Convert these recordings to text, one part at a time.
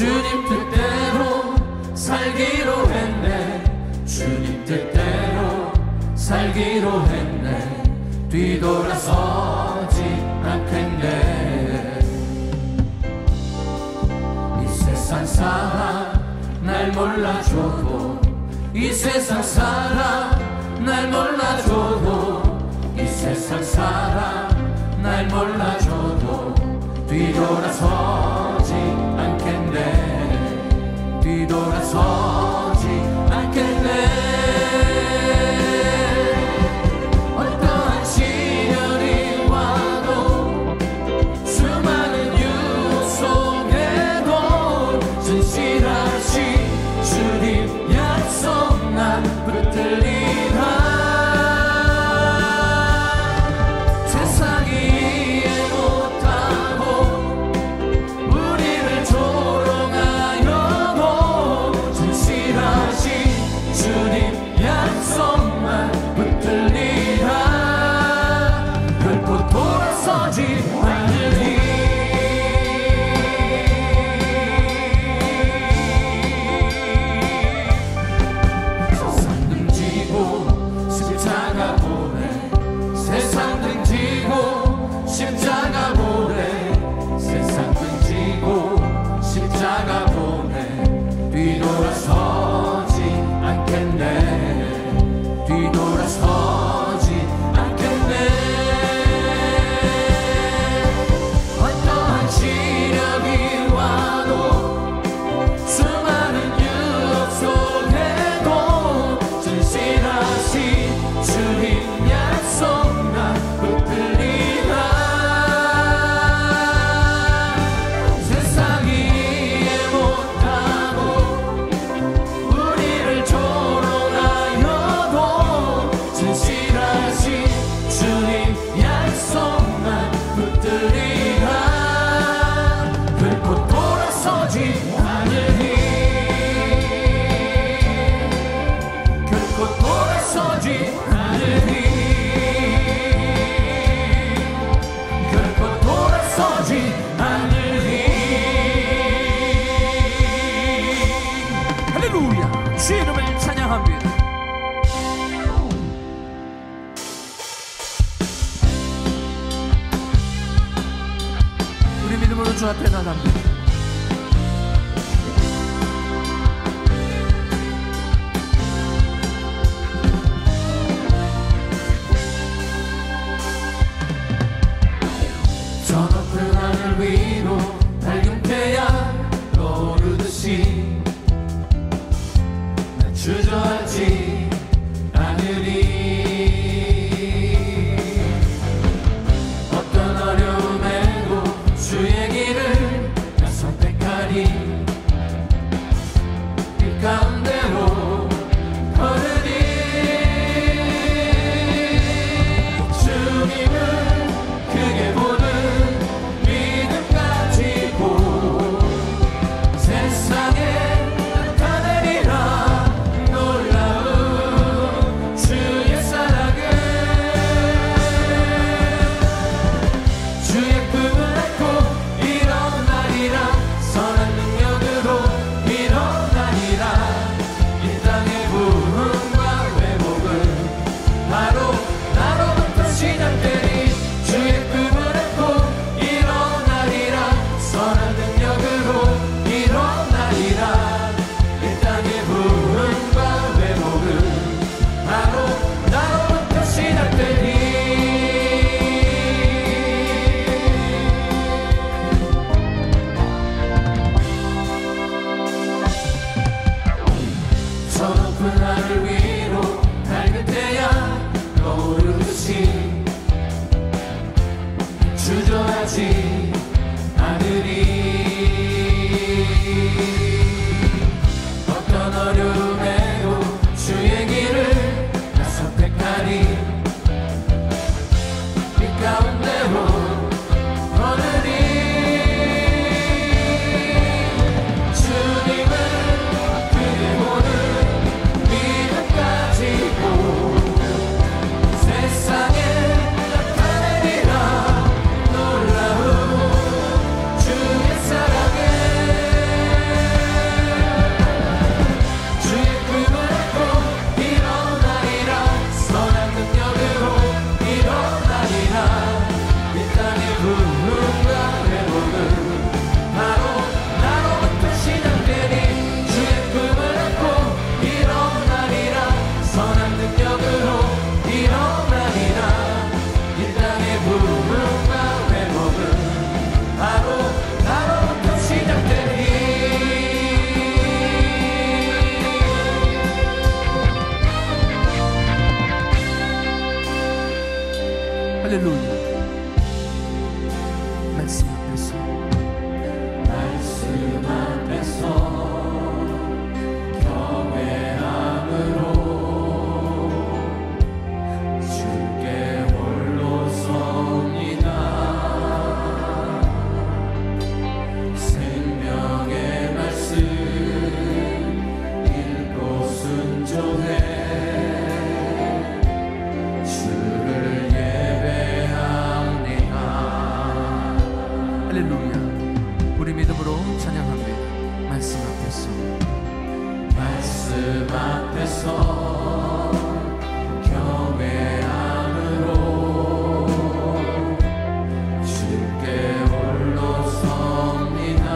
주님 뜻대로 살기로 했네. 주님 뜻대로 살기로 했네. 뒤돌아서지 않겠네. 이 세상 사람 날 몰라줘도, 이 세상 사람 날 몰라줘도, 이 세상 사람 날 몰라줘도 뒤돌아서지 않겠네. 뒤돌아서지 않겠네. 어떠한 시련이 와도, 수많은 유혹 속에도 진실하신 주님 약속 난 붙들리라. 세상이 이해 못하고 우리를 조롱하여도 진실하신 주님 약속만 붙들리라. 결코 돌아서지 않으리. 세상 등지고 십자가 보내, 세상 등지고 십자가 보내, 세상 등지고 십자가 보내. 뒤돌아서지 않겠네. 뒤돌아서지 않겠네. 어떠한 시련이 와도, 수많은 유혹 속에도 진실하신 주님 약속 난 붙들리라. 세상이 이해 못하고 우리를 조롱하여도 진실하신 주님 약속만 붙들리라. 결코 돌아서지 않으리. 결코 돌아서지 않으리. 결코 돌아서지 않으리. 할렐루야. 주의 이름을 찬양합니다. 우리 믿음으로 주 앞에 나갑니다. 저 높은 하늘 위로 밝은 태양 떠오르듯이 난 주저하지 않으리. 어떤 어려움에도 주의 길을 나 선택하리. 길 가운데로 걸으리. 주님을 크게 보는 믿음 가지고 세상에 나타내리라. 놀라운 주의 사랑을. 주의 꿈을 안고 일어나리라. 선한 능력으로 일어나리라. 이 땅의 부흥과 회복은 바로 나로부터 시작되리. 주의 꿈을 안고 일어나리라. 선한 능력으로 일어나리라. 이 땅의 부흥과 회복은 바로 나로부터 시작되리. 저 높은 하늘 위로 밝은 태양 떠오르듯이 주저하지 않으리. 어떤 어려움에도 주의 길을 나 선택하리. 이 가운데로 걸으리. 주님을 크게 보는 믿음 가지고 세상에 나타내리라. 놀라운 말씀 앞에서 경외함으로 주께 홀로 섭니다. 생명의 말씀 읽고 순종해 주를 예배합니다. 할렐루야. 우리 믿음으로 찬양합니다. 말씀 앞에서 경외함으로 주께 홀로 섭니다.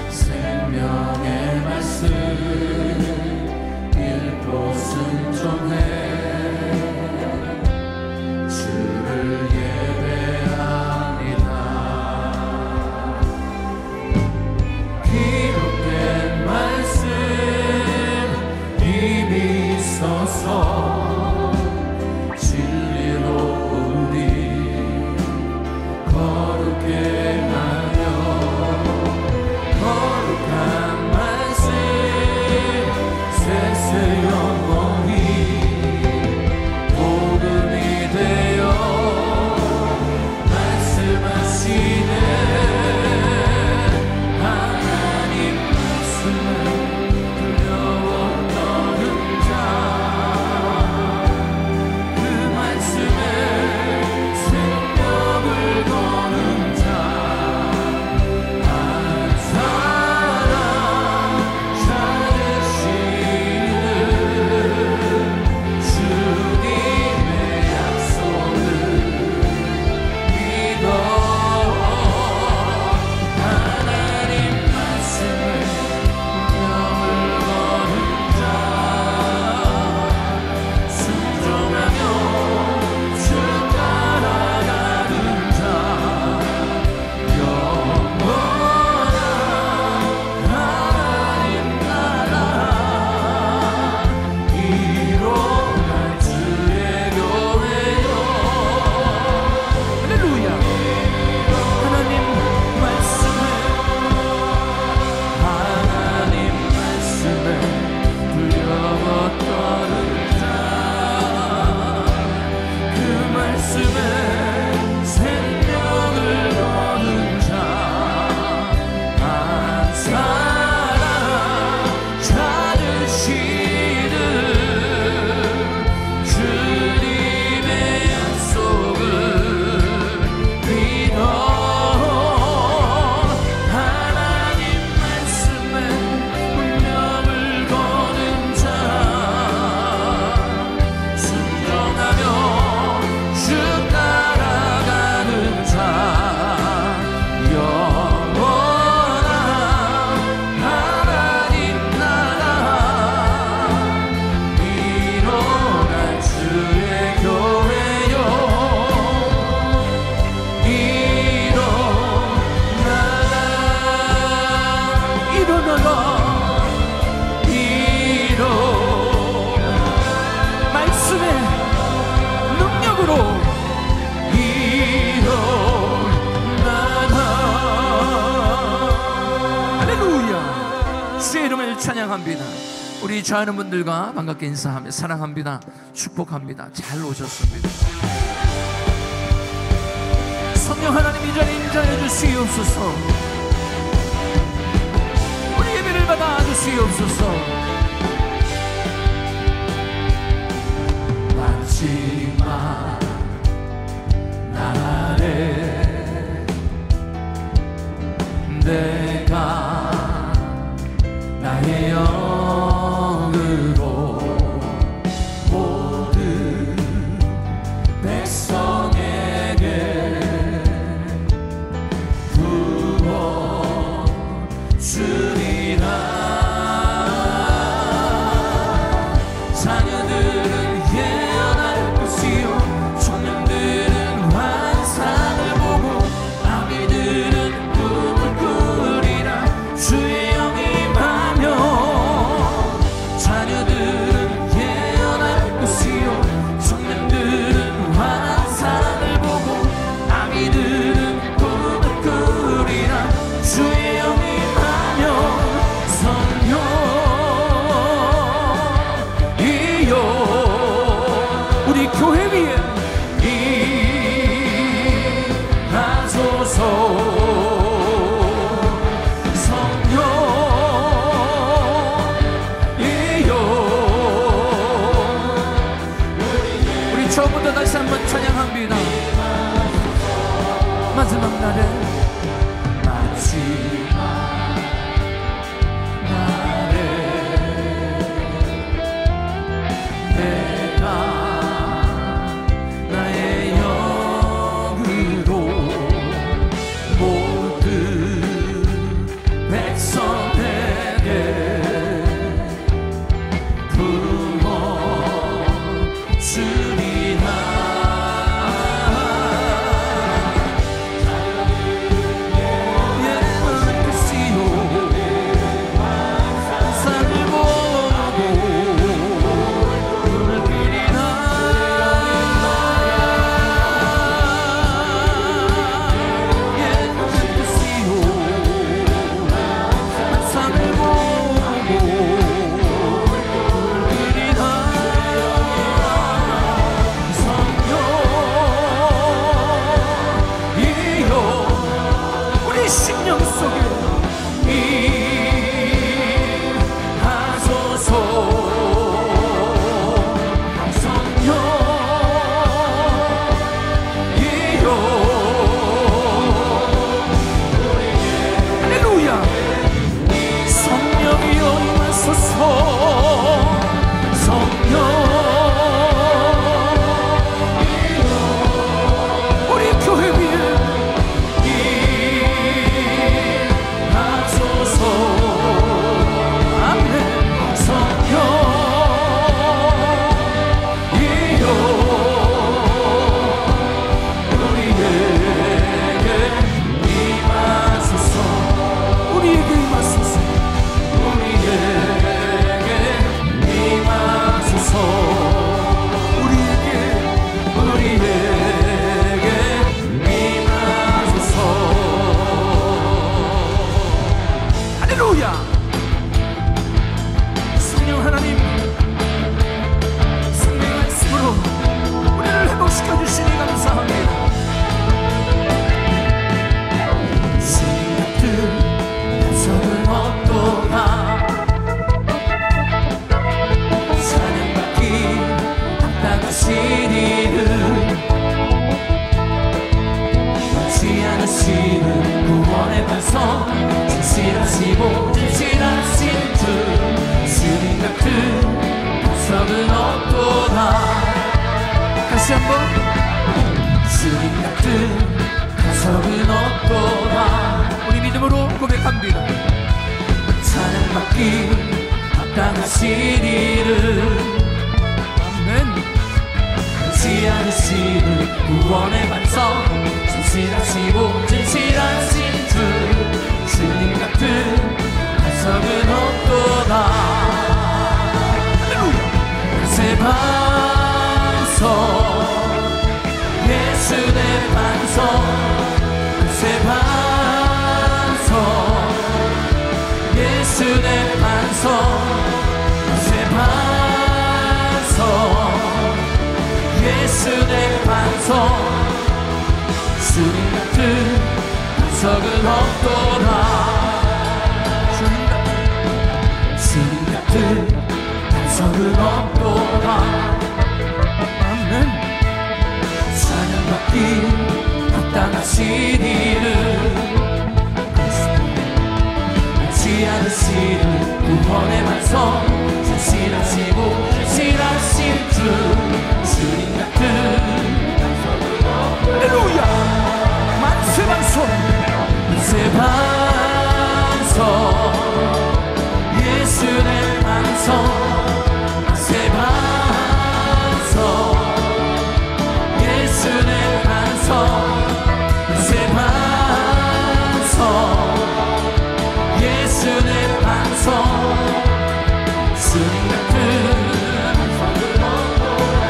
생명의 말씀 읽고 순종해 주를 예배합니다. 기록된 말씀 이미 서서 진리로 우리 거룩해 하며 거룩한 말씀 세세 영원히 복음이 되어 말씀하시네. 하나님 말씀을 두려워 떠는 자, 그 말씀에 생명을 거는 자, 한 사람 찾으시는 주님의 약속을 믿어. 하나님 말씀을 운명을 거는 자, 순종하며 주 따라가는 자, 영원한 하나님 나라 이뤄갈 주의 교회요. 할렐루야. 하나님 말씀에 하나님 말씀에 두려워 떠는 자, 그 말씀에 생명을 거는 자, 한 사람 찾으시는 주님의 약속을 믿어. 하나님 말씀에 운명을 거는 자, 순종하며 주 따라가는 자, 영원한 하나님 나라 이뤄갈 주의 교회요. 일어나라 말씀의 능력으로 일어나라. 할렐루야. 주의 이름을 찬양합니다. 우리 좋아하는 분들과 반갑게 인사하며 사랑합니다. 축복합니다. 잘 오셨습니다. 성령 하나님 이 자리에 임재해 주시옵소서. 우리 예배를 받아 주시옵소서. 마지막 날에 내가 나의 영으로 모든 백성에게 부어 주리라. 자녀들은 예언할 것이요 마지막 날에 내가 나의 영으로 모든 백성에게 심령 속에 임하소서. 성령이여 할렐루야. 성령이여 임하소서. 성령 우리 교회 위에 성령 하나님, 성령의 말씀으로 우리를 회복시켜 주시니 감사합니다. 주님 같은 약속은 없도다. 사랑받기 합당하신 이름 잊지 않으시는 구원의 반성 진실하시고 진실하신 주 주님 같은 약속은 없도다. 다시 한번 주님 같은 약속은 없도다. 우리 믿음으로 고백합니다. 사랑받기 합당하신 이름 아멘. 잊지 않으시는 구원의 반성 진실하시고 진실하신 주 주님 같은 약속은 없도다. 할렐루야. 새 반성 예수 내 반성 새 반성 예수 내 반성 새 반성 예수 내 반성 주님 같은 반석은 없도다. 주님 같은 반석은 없도다. 아멘. 사랑받기 합당하신 이름 잊지 않으시는 구원의 반성 진실하시고 진실하신 주 주님 같은 할렐루야. 만세 반성 새 반성 예수 내 반성 새 반성 예수 내 반성 새 반성 예수 내 반성 주님 같은 반석은 없도다.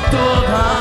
없도다.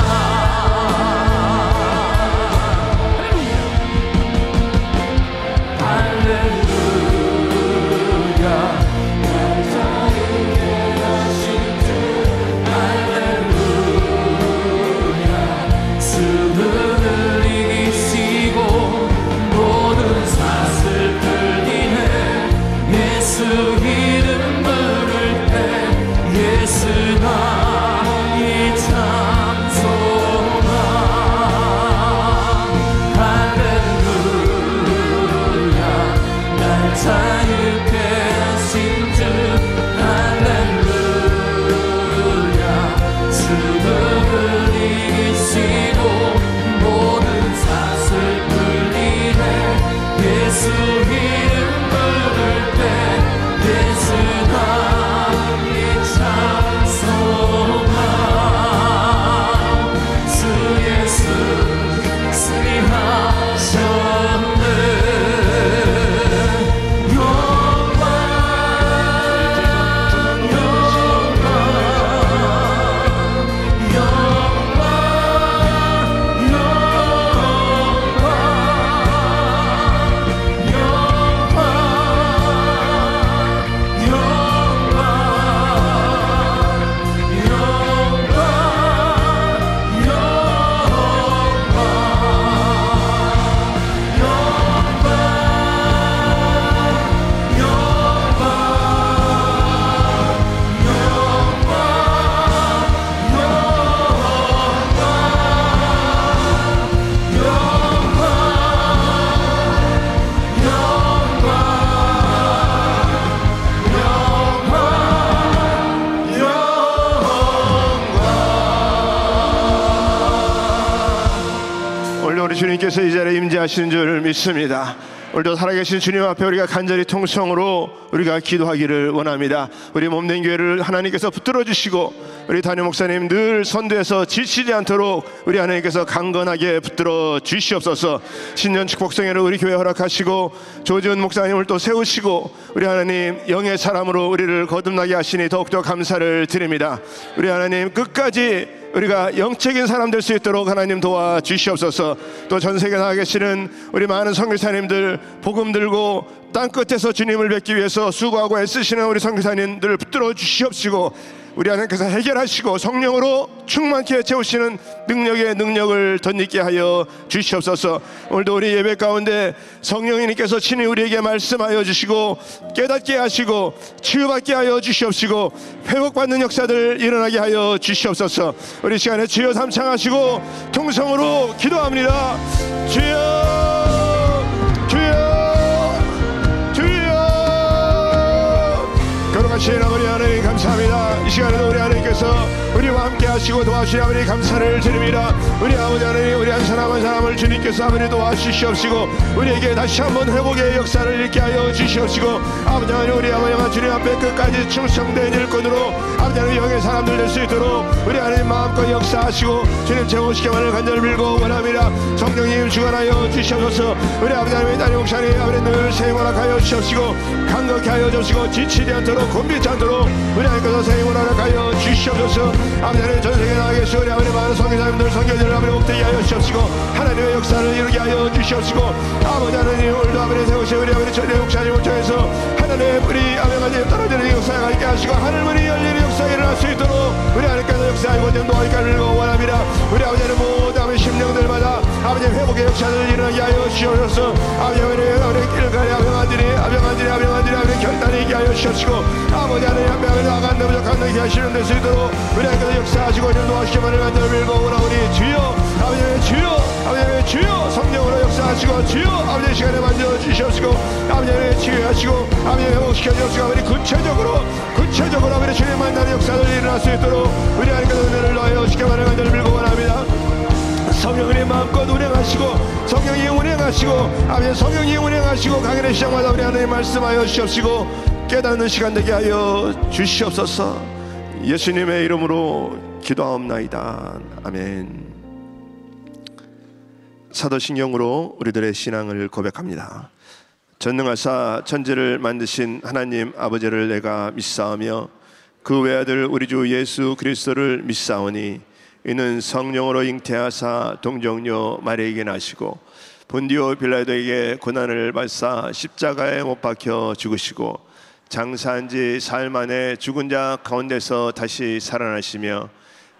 주님께서 이 자리에 임재하시는 줄 믿습니다. 오늘도 살아계신 주님 앞에 우리가 간절히 통성으로 우리가 기도하기를 원합니다. 우리 몸된 교회를 하나님께서 붙들어 주시고 우리 담임 목사님 늘 선두에서 지치지 않도록 우리 하나님께서 강건하게 붙들어 주시옵소서. 신년 축복성회를 우리 교회 허락하시고 조지훈 목사님을 또 세우시고 우리 하나님 영의 사람으로 우리를 거듭나게 하시니 더욱더 감사를 드립니다. 우리 하나님 끝까지 우리가 영적인 사람 될 수 있도록 하나님 도와주시옵소서. 또 전세계 나가 계시는 우리 많은 선교사님들 복음 들고 땅끝에서 주님을 뵙기 위해서 수고하고 애쓰시는 우리 선교사님들을 붙들어 주시옵시고 우리 하나님께서 해결하시고 성령으로 충만케 채우시는 능력의 능력을 덧입게 하여 주시옵소서. 오늘도 우리 예배 가운데 성령님께서 친히 우리에게 말씀하여 주시고 깨닫게 하시고 치유받게 하여 주시옵시고 회복받는 역사들 일어나게 하여 주시옵소서. 우리 시간에 주여 삼창하시고 통성으로 기도합니다. 주여 주여 주여. 거룩하신 아버지 하나님 감사합니다. 이 시간에도 우리 하나님께서 우리와 함께 하시고 도와주신 아버지 감사를 드립니다. 우리 아버지 하나님 우리 한 사람 한 사람을 주님께서 아버지 도와주시옵시고 우리에게 다시 한번 회복의 역사를 일으키게 하여 주시옵시고 아버지 하나님 우리 아버지와 주님 앞에 끝까지 충성된 일꾼으로 아버지 하나님 영의 사람들 될 수 있도록 우리 하나님 마음껏 역사하시고 주님 제공시켜만을 간절히 빌고 원합니다. 성령님 주관하여 주시옵소서. 우리 아버지 하나님 딸이 목사님 아버지 늘 세임원하여 주시옵시고 강건케 하여 주시고 지치지 않도록 곤비지 않도록 우리 하나님께서 세임원하여 주시옵소서. 아버지 하나님 전세계 나가 계시고 우리 아버지 많은 선교사님들 선교들을 아버지 복되게 하여 주시옵시고 하나님의 역사를 이루게 하여 주시옵시고 아버지 하나님 오늘도 아버지 세우신 우리 아버지 전의 목사님을 통해서 하나님 우리 아버지 떨어지는 역사가 있게 하시고 하늘문이 열리는 역사가 일어날 수 있도록 우리 하나님께서 역사하고 전도하기를 빌고 원합니다. 우리 아버지는 모든 아버지 심령들마다 아버지 회복의 역사를 일어나게 하여 주시옵소서. 아버지 우리 길가에 아병한들이 결단이 있게 하여 주시옵시고 아버지 하나님 앞에 나간 데 부족한 데 하시는 데 수 있도록 우리 하나님께서 역사하시고 전도하시기만을 간절히 빌고 원하오니 주여 아버지 주여 아버지 주여 성령으로 역사하시고 주여 아버지 시간에 만져주시옵시고 아버지 치유하시고 아버지 회복시켜 주옵시고 아버지 구체적으로 아버지 주님 만나는 역사를 일어날 수 있도록 우리 하나님께서 은혜를 넣어 주시기만을 간절히 빌고 원합니다. 성령이 마음껏 운행하시고 성령이 운행하시고 아버지 성령이 운행하시고 강인의 시장마다 우리 하나님 말씀하여 주시옵시고 깨닫는 시간 되게 하여 주시옵소서. 예수님의 이름으로 기도하옵나이다. 아멘. 사도신경으로 우리들의 신앙을 고백합니다. 전능하사 천지를 만드신 하나님 아버지를 내가 믿사오며 그 외아들 우리 주 예수 그리스도를 믿사오니 이는 성령으로 잉태하사 동정녀 마리아에게 나시고 본디오 빌라도에게 고난을 받사 십자가에 못 박혀 죽으시고 장사한 지 사흘 만에 죽은 자 가운데서 다시 살아나시며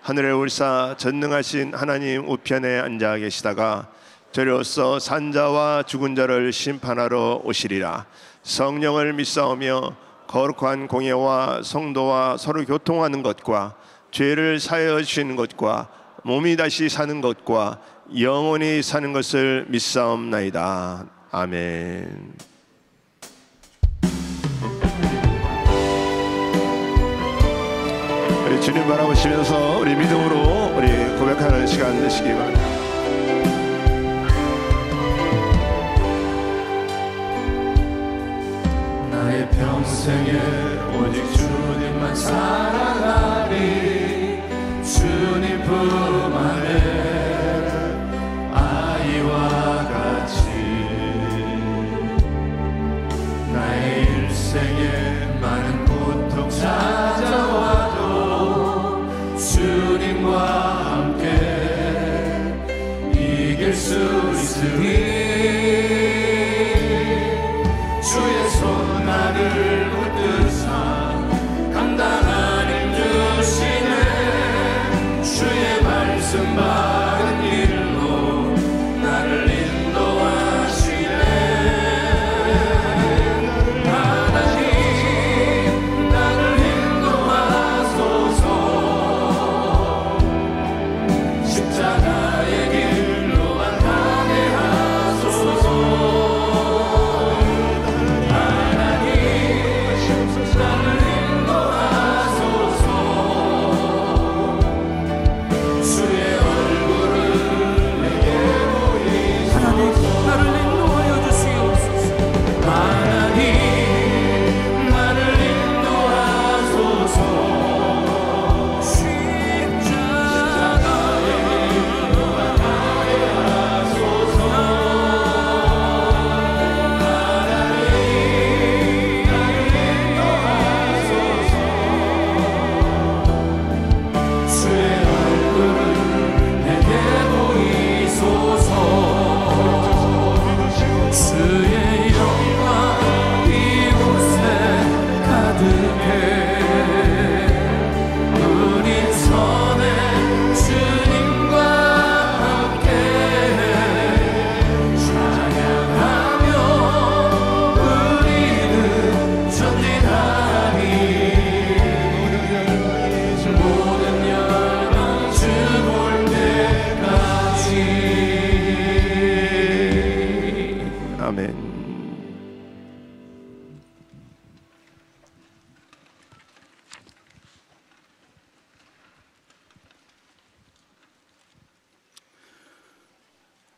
하늘에 올사 전능하신 하나님 우편에 앉아 계시다가 저리로서 산자와 죽은 자를 심판하러 오시리라. 성령을 믿사오며 거룩한 공예와 성도와 서로 교통하는 것과 죄를 사하여 주시는 것과 몸이 다시 사는 것과 영원히 사는 것을 믿사옵나이다. 아멘. 우리 주님 바라보시면서 우리 믿음으로 우리 고백하는 시간 되시기 바랍니다. 나의 평생에 오직 주님만 사랑하리. 주님 품 안에 아이와 같이 나의 일생에 많은 고통 찾아와도 주님과 함께 이길 수 있으리. 주의 손 나를 붙드사 강단한 힘 주시네. 주의 말씀 바른 길로 나를 인도하시네. 하나님 나를 인도하소서. 십자가의 길로 안가게 하소서.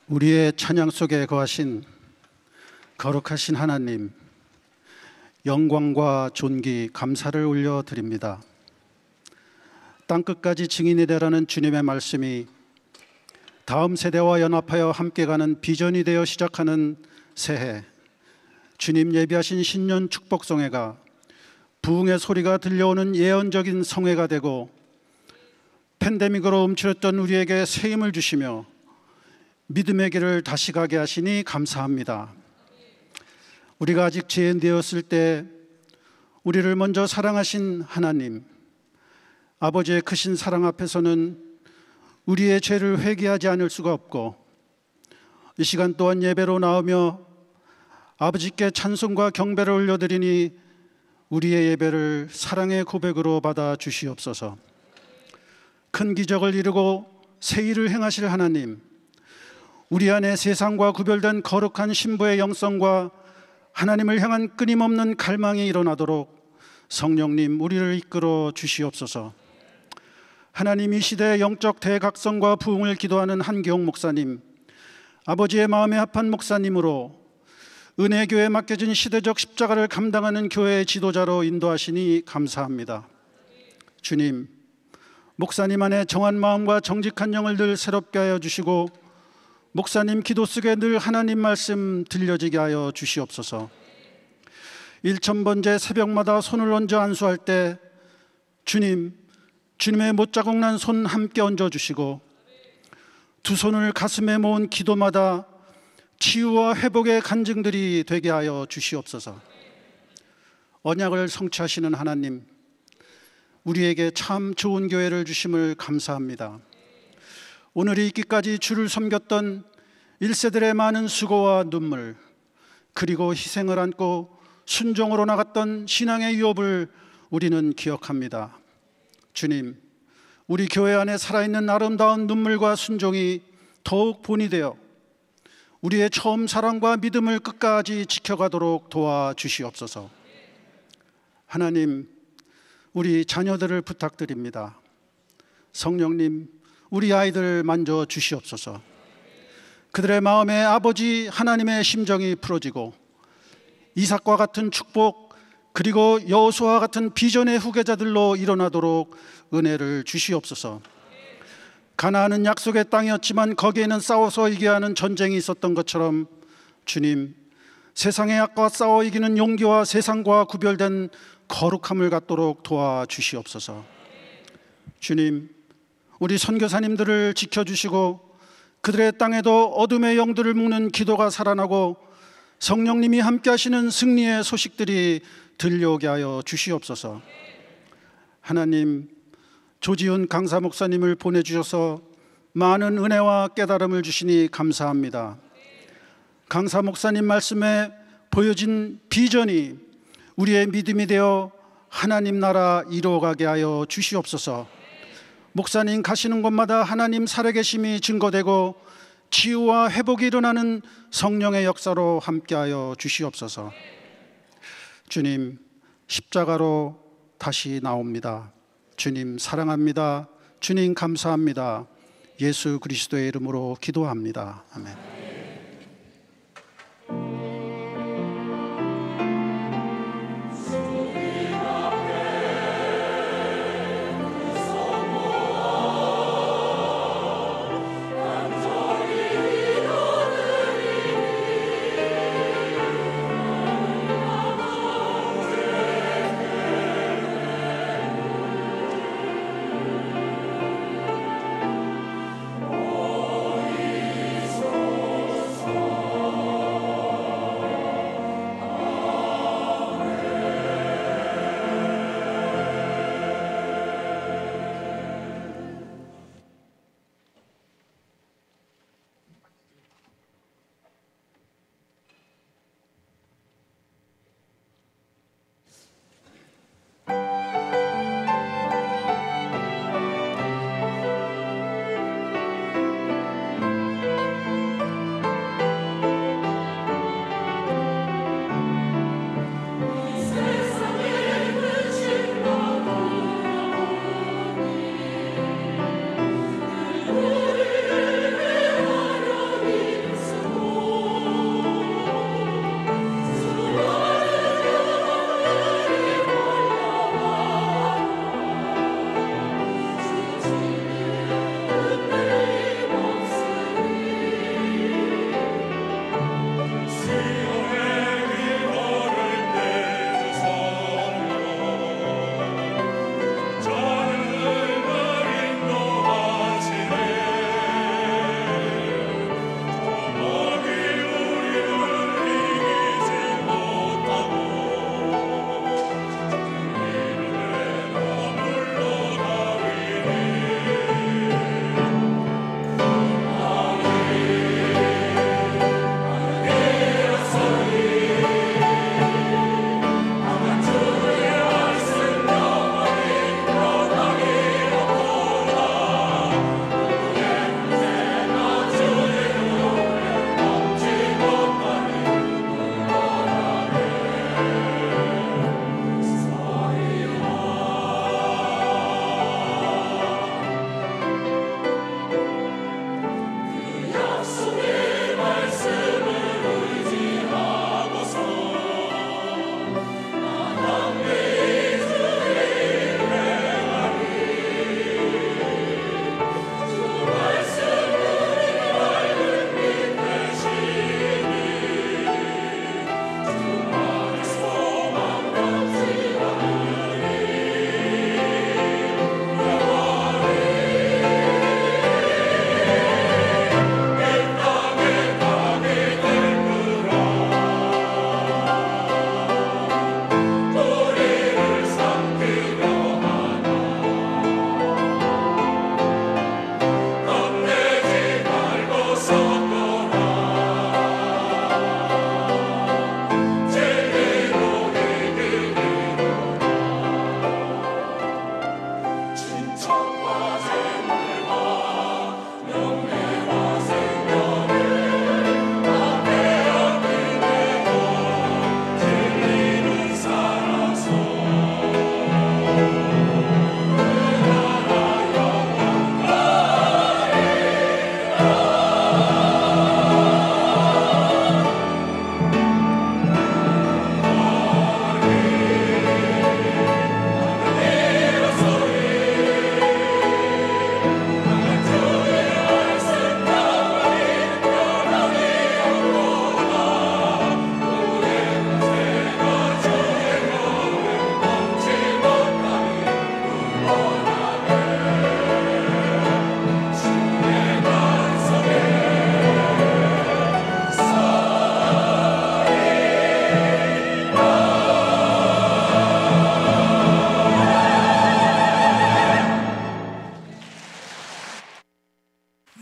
우리의 찬양 속에 거하신 거룩하신 하나님, 영광과 존귀, 감사를 올려드립니다. 땅끝까지 증인이 되라는 주님의 말씀이 다음 세대와 연합하여 함께 가는 비전이 되어 시작하는 새해, 주님 예비하신 신년 축복성회가 부흥의 소리가 들려오는 예언적인 성회가 되고 팬데믹으로 움츠렸던 우리에게 새 힘을 주시며 믿음의 길을 다시 가게 하시니 감사합니다. 우리가 아직 죄인되었을 때 우리를 먼저 사랑하신 하나님, 아버지의 크신 사랑 앞에서는 우리의 죄를 회개하지 않을 수가 없고, 이 시간 또한 예배로 나오며 아버지께 찬송과 경배를 올려드리니 우리의 예배를 사랑의 고백으로 받아 주시옵소서. 큰 기적을 이루고 새 일을 행하실 하나님, 우리 안에 세상과 구별된 거룩한 신부의 영성과 하나님을 향한 끊임없는 갈망이 일어나도록 성령님 우리를 이끌어 주시옵소서. 하나님, 이 시대의 영적 대각성과 부흥을 기도하는 한기홍 목사님, 아버지의 마음에 합한 목사님으로 은혜교회에 맡겨진 시대적 십자가를 감당하는 교회의 지도자로 인도하시니 감사합니다. 주님, 목사님 안에 정한 마음과 정직한 영을 늘 새롭게 하여 주시고 목사님 기도 속에 늘 하나님 말씀 들려지게 하여 주시옵소서. 1000번째 새벽마다 손을 얹어 안수할 때 주님, 주님의 못자국 난 손 함께 얹어주시고 두 손을 가슴에 모은 기도마다 치유와 회복의 간증들이 되게 하여 주시옵소서. 언약을 성취하시는 하나님, 우리에게 참 좋은 교회를 주심을 감사합니다. 오늘이 있기까지 주를 섬겼던 1세들의 많은 수고와 눈물, 그리고 희생을 안고 순종으로 나갔던 신앙의 유업을 우리는 기억합니다. 주님, 우리 교회 안에 살아있는 아름다운 눈물과 순종이 더욱 본이 되어 우리의 처음 사랑과 믿음을 끝까지 지켜가도록 도와주시옵소서. 하나님, 우리 자녀들을 부탁드립니다. 성령님, 우리 아이들 만져 주시옵소서. 그들의 마음에 아버지 하나님의 심정이 풀어지고 이삭과 같은 축복, 그리고 여호수아와 같은 비전의 후계자들로 일어나도록 은혜를 주시옵소서. 가나안은 약속의 땅이었지만 거기에는 싸워서 이겨야 하는 전쟁이 있었던 것처럼 주님, 세상의 악과 싸워 이기는 용기와 세상과 구별된 거룩함을 갖도록 도와주시옵소서. 주님, 우리 선교사님들을 지켜주시고 그들의 땅에도 어둠의 영들을 묶는 기도가 살아나고 성령님이 함께 하시는 승리의 소식들이 들려오게 하여 주시옵소서. 하나님, 조지훈 강사 목사님을 보내주셔서 많은 은혜와 깨달음을 주시니 감사합니다. 강사 목사님 말씀에 보여진 비전이 우리의 믿음이 되어 하나님 나라 이루어가게 하여 주시옵소서. 목사님 가시는 곳마다 하나님 살아계심이 증거되고 치유와 회복이 일어나는 성령의 역사로 함께하여 주시옵소서. 주님, 십자가로 다시 나옵니다. 주님 사랑합니다. 주님 감사합니다. 예수 그리스도의 이름으로 기도합니다. 아멘. 어디서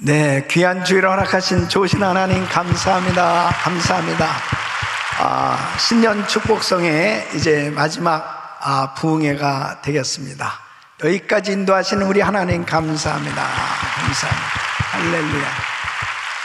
네, 귀한 주일을 허락하신 좋으신 하나님 감사합니다. 감사합니다. 신년 축복성의 이제 마지막 부흥회가 되겠습니다. 여기까지 인도하시는 우리 하나님 감사합니다. 감사합니다. 할렐루야.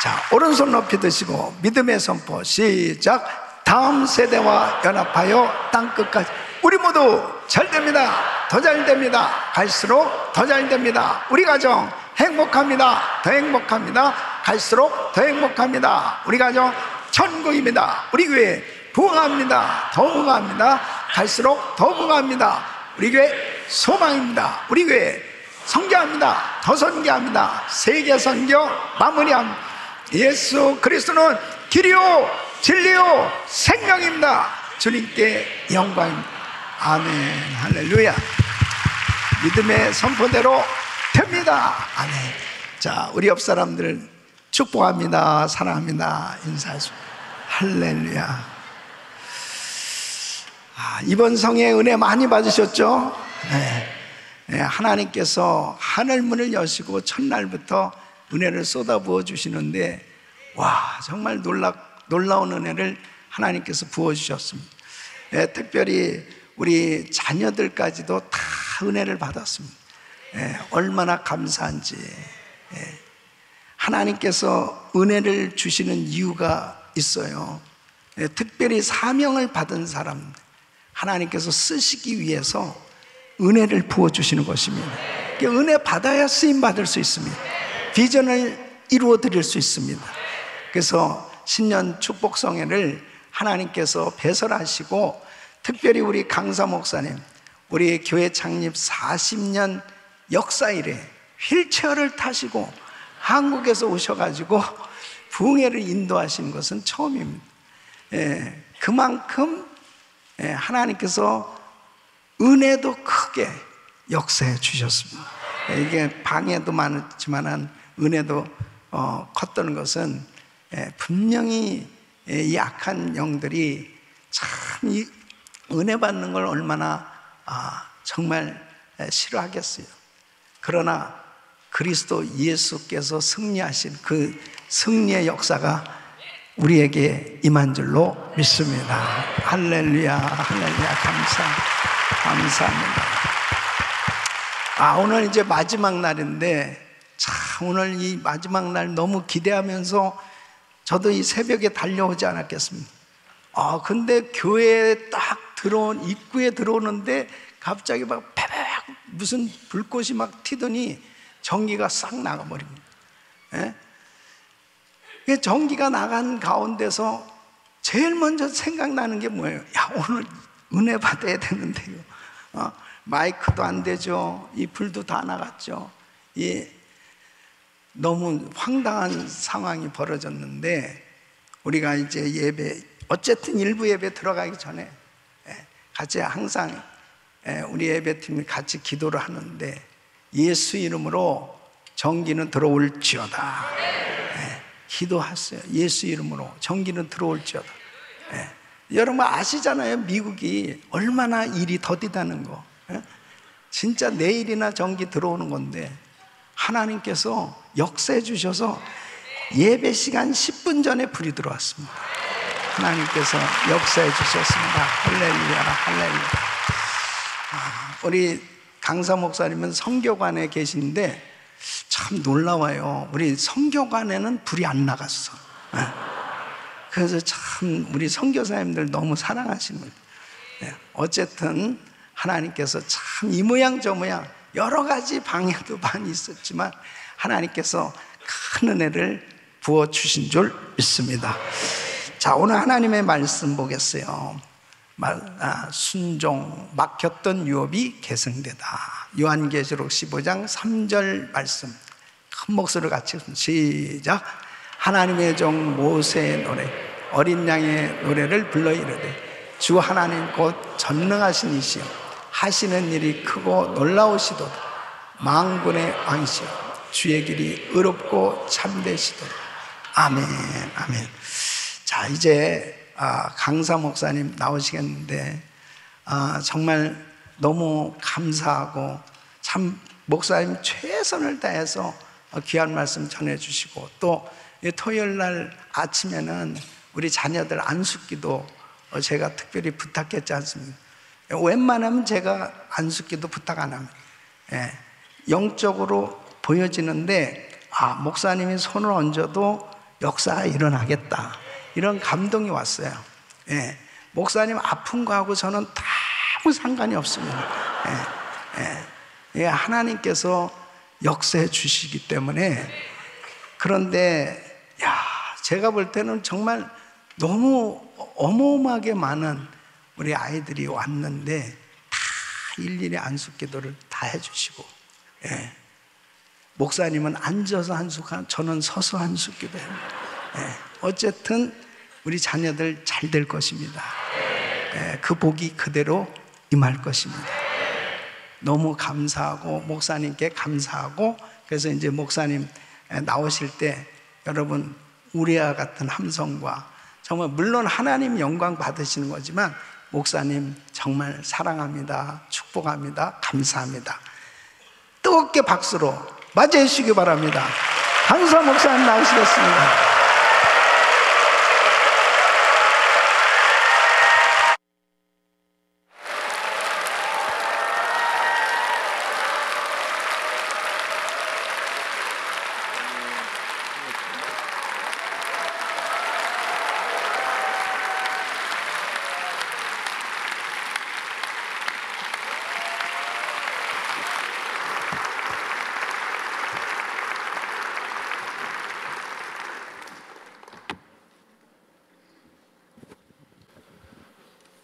자, 오른손 높이 드시고 믿음의 선포 시작. 다음 세대와 연합하여 땅끝까지. 우리 모두 잘 됩니다. 더 잘 됩니다. 갈수록 더 잘 됩니다. 우리 가정 행복합니다. 더 행복합니다. 갈수록 더 행복합니다. 우리 가정 천국입니다. 우리 교회 부흥합니다. 더 부흥합니다. 갈수록 더 부흥합니다. 우리 교회 소망입니다. 우리 교회 선교합니다. 더 선교합니다. 세계 선교 마무리합니다. 예수 그리스도는 길이요 진리요 생명입니다. 주님께 영광입니다. 아멘. 할렐루야. 믿음의 선포대로 됩니다. 아멘. 자, 우리 옆 사람들 축복합니다. 사랑합니다. 인사하시고. 할렐루야. 이번 성에 은혜 많이 받으셨죠? 네. 하나님께서 하늘문을 여시고 첫날부터 은혜를 쏟아부어 주시는데, 와, 정말 놀라운 은혜를 하나님께서 부어주셨습니다. 특별히 우리 자녀들까지도 다 은혜를 받았습니다. 얼마나 감사한지. 하나님께서 은혜를 주시는 이유가 있어요. 특별히 사명을 받은 사람, 하나님께서 쓰시기 위해서 은혜를 부어주시는 것입니다. 은혜 받아야 쓰임받을 수 있습니다. 비전을 이루어 드릴 수 있습니다. 그래서 신년 축복성회를 하나님께서 배설하시고, 특별히 우리 강사 목사님, 우리 교회 창립 40년 역사 이래 휠체어를 타시고 한국에서 오셔가지고 부흥회를 인도하시는 것은 처음입니다. 그만큼 하나님께서 은혜도 크게 역사해 주셨습니다. 이게 방해도 많았지만 은혜도 컸던 것은 분명히 이 악한 영들이 참 이 은혜 받는 걸 얼마나 정말 싫어하겠어요. 그러나 그리스도 예수께서 승리하신 그 승리의 역사가 우리에게 임한 줄로 믿습니다. 할렐루야. 할렐루야. 감사합니다. 오늘 이제 마지막 날인데, 참 오늘 이 마지막 날 너무 기대하면서 저도 이 새벽에 달려오지 않았겠습니다. 근데 교회에 딱 입구에 들어오는데 갑자기 막 파박 무슨 불꽃이 막 튀더니 전기가 싹 나가버립니다. 전기가 나간 가운데서 제일 먼저 생각나는 게 뭐예요? 야, 오늘 은혜 받아야 되는데요. 마이크도 안 되죠. 이 불도 다 나갔죠. 너무 황당한 상황이 벌어졌는데, 우리가 이제 예배, 어쨌든 일부 예배 들어가기 전에 같이 항상 우리 예배팀이 같이 기도를 하는데, 예수 이름으로 전기는 들어올지어다. 기도하세요. 예수 이름으로 전기는 들어올지어다. 여러분 아시잖아요. 미국이 얼마나 일이 더디다는 거. 진짜 내일이나 전기 들어오는 건데, 하나님께서 역사해 주셔서 예배 시간 10분 전에 불이 들어왔습니다. 하나님께서 역사해 주셨습니다. 할렐루야. 할렐루야. 우리 강사 목사님은 선교관에 계신데 참 놀라워요. 우리 선교관에는 불이 안 나갔어. 그래서 참 우리 선교사님들 너무 사랑하시는 거예요. 어쨌든 하나님께서 참 이 모양 저 모양 여러 가지 방해도 많이 있었지만 하나님께서 큰 은혜를 부어주신 줄 믿습니다. 자, 오늘 하나님의 말씀 보겠어요. 순종, 막혔던 유업이 계승되다. 요한계시록 15장 3절 말씀 큰 목소리로 같이 시작. 하나님의 종 모세의 노래, 어린 양의 노래를 불러 이르되, 주 하나님 곧 전능하신 이시여 하시는 일이 크고 놀라우시도다. 만군의 왕이시여 주의 길이 의롭고 참되시도다. 아멘. 아멘. 자, 이제 강사 목사님 나오시겠는데, 정말 너무 감사하고 참 목사님 최선을 다해서 귀한 말씀 전해주시고, 또 토요일 날 아침에는 우리 자녀들 안숙기도 제가 특별히 부탁했지 않습니까? 웬만하면 제가 안숙기도 부탁 안 합니다. 영적으로 보여지는데 목사님이 손을 얹어도 역사가 일어나겠다, 이런 감동이 왔어요. 목사님 아픈 거하고 저는 아무 상관이 없습니다. 하나님께서 역사해 주시기 때문에. 그런데 제가 볼 때는 정말 너무 어마어마하게 많은 우리 아이들이 왔는데 다 일일이 안숙기도를 다 해주시고, 목사님은 앉아서 한숙한, 저는 서서 한숙기도해요. 어쨌든 우리 자녀들 잘 될 것입니다. 그 복이 그대로 임할 것입니다. 너무 감사하고, 목사님께 감사하고, 그래서 이제 목사님 나오실 때 여러분 우리와 같은 함성과, 정말 물론 하나님 영광 받으시는 거지만 목사님 정말 사랑합니다, 축복합니다, 감사합니다, 뜨겁게 박수로 맞이해 주시기 바랍니다. 강사 목사님 나오시겠습니다.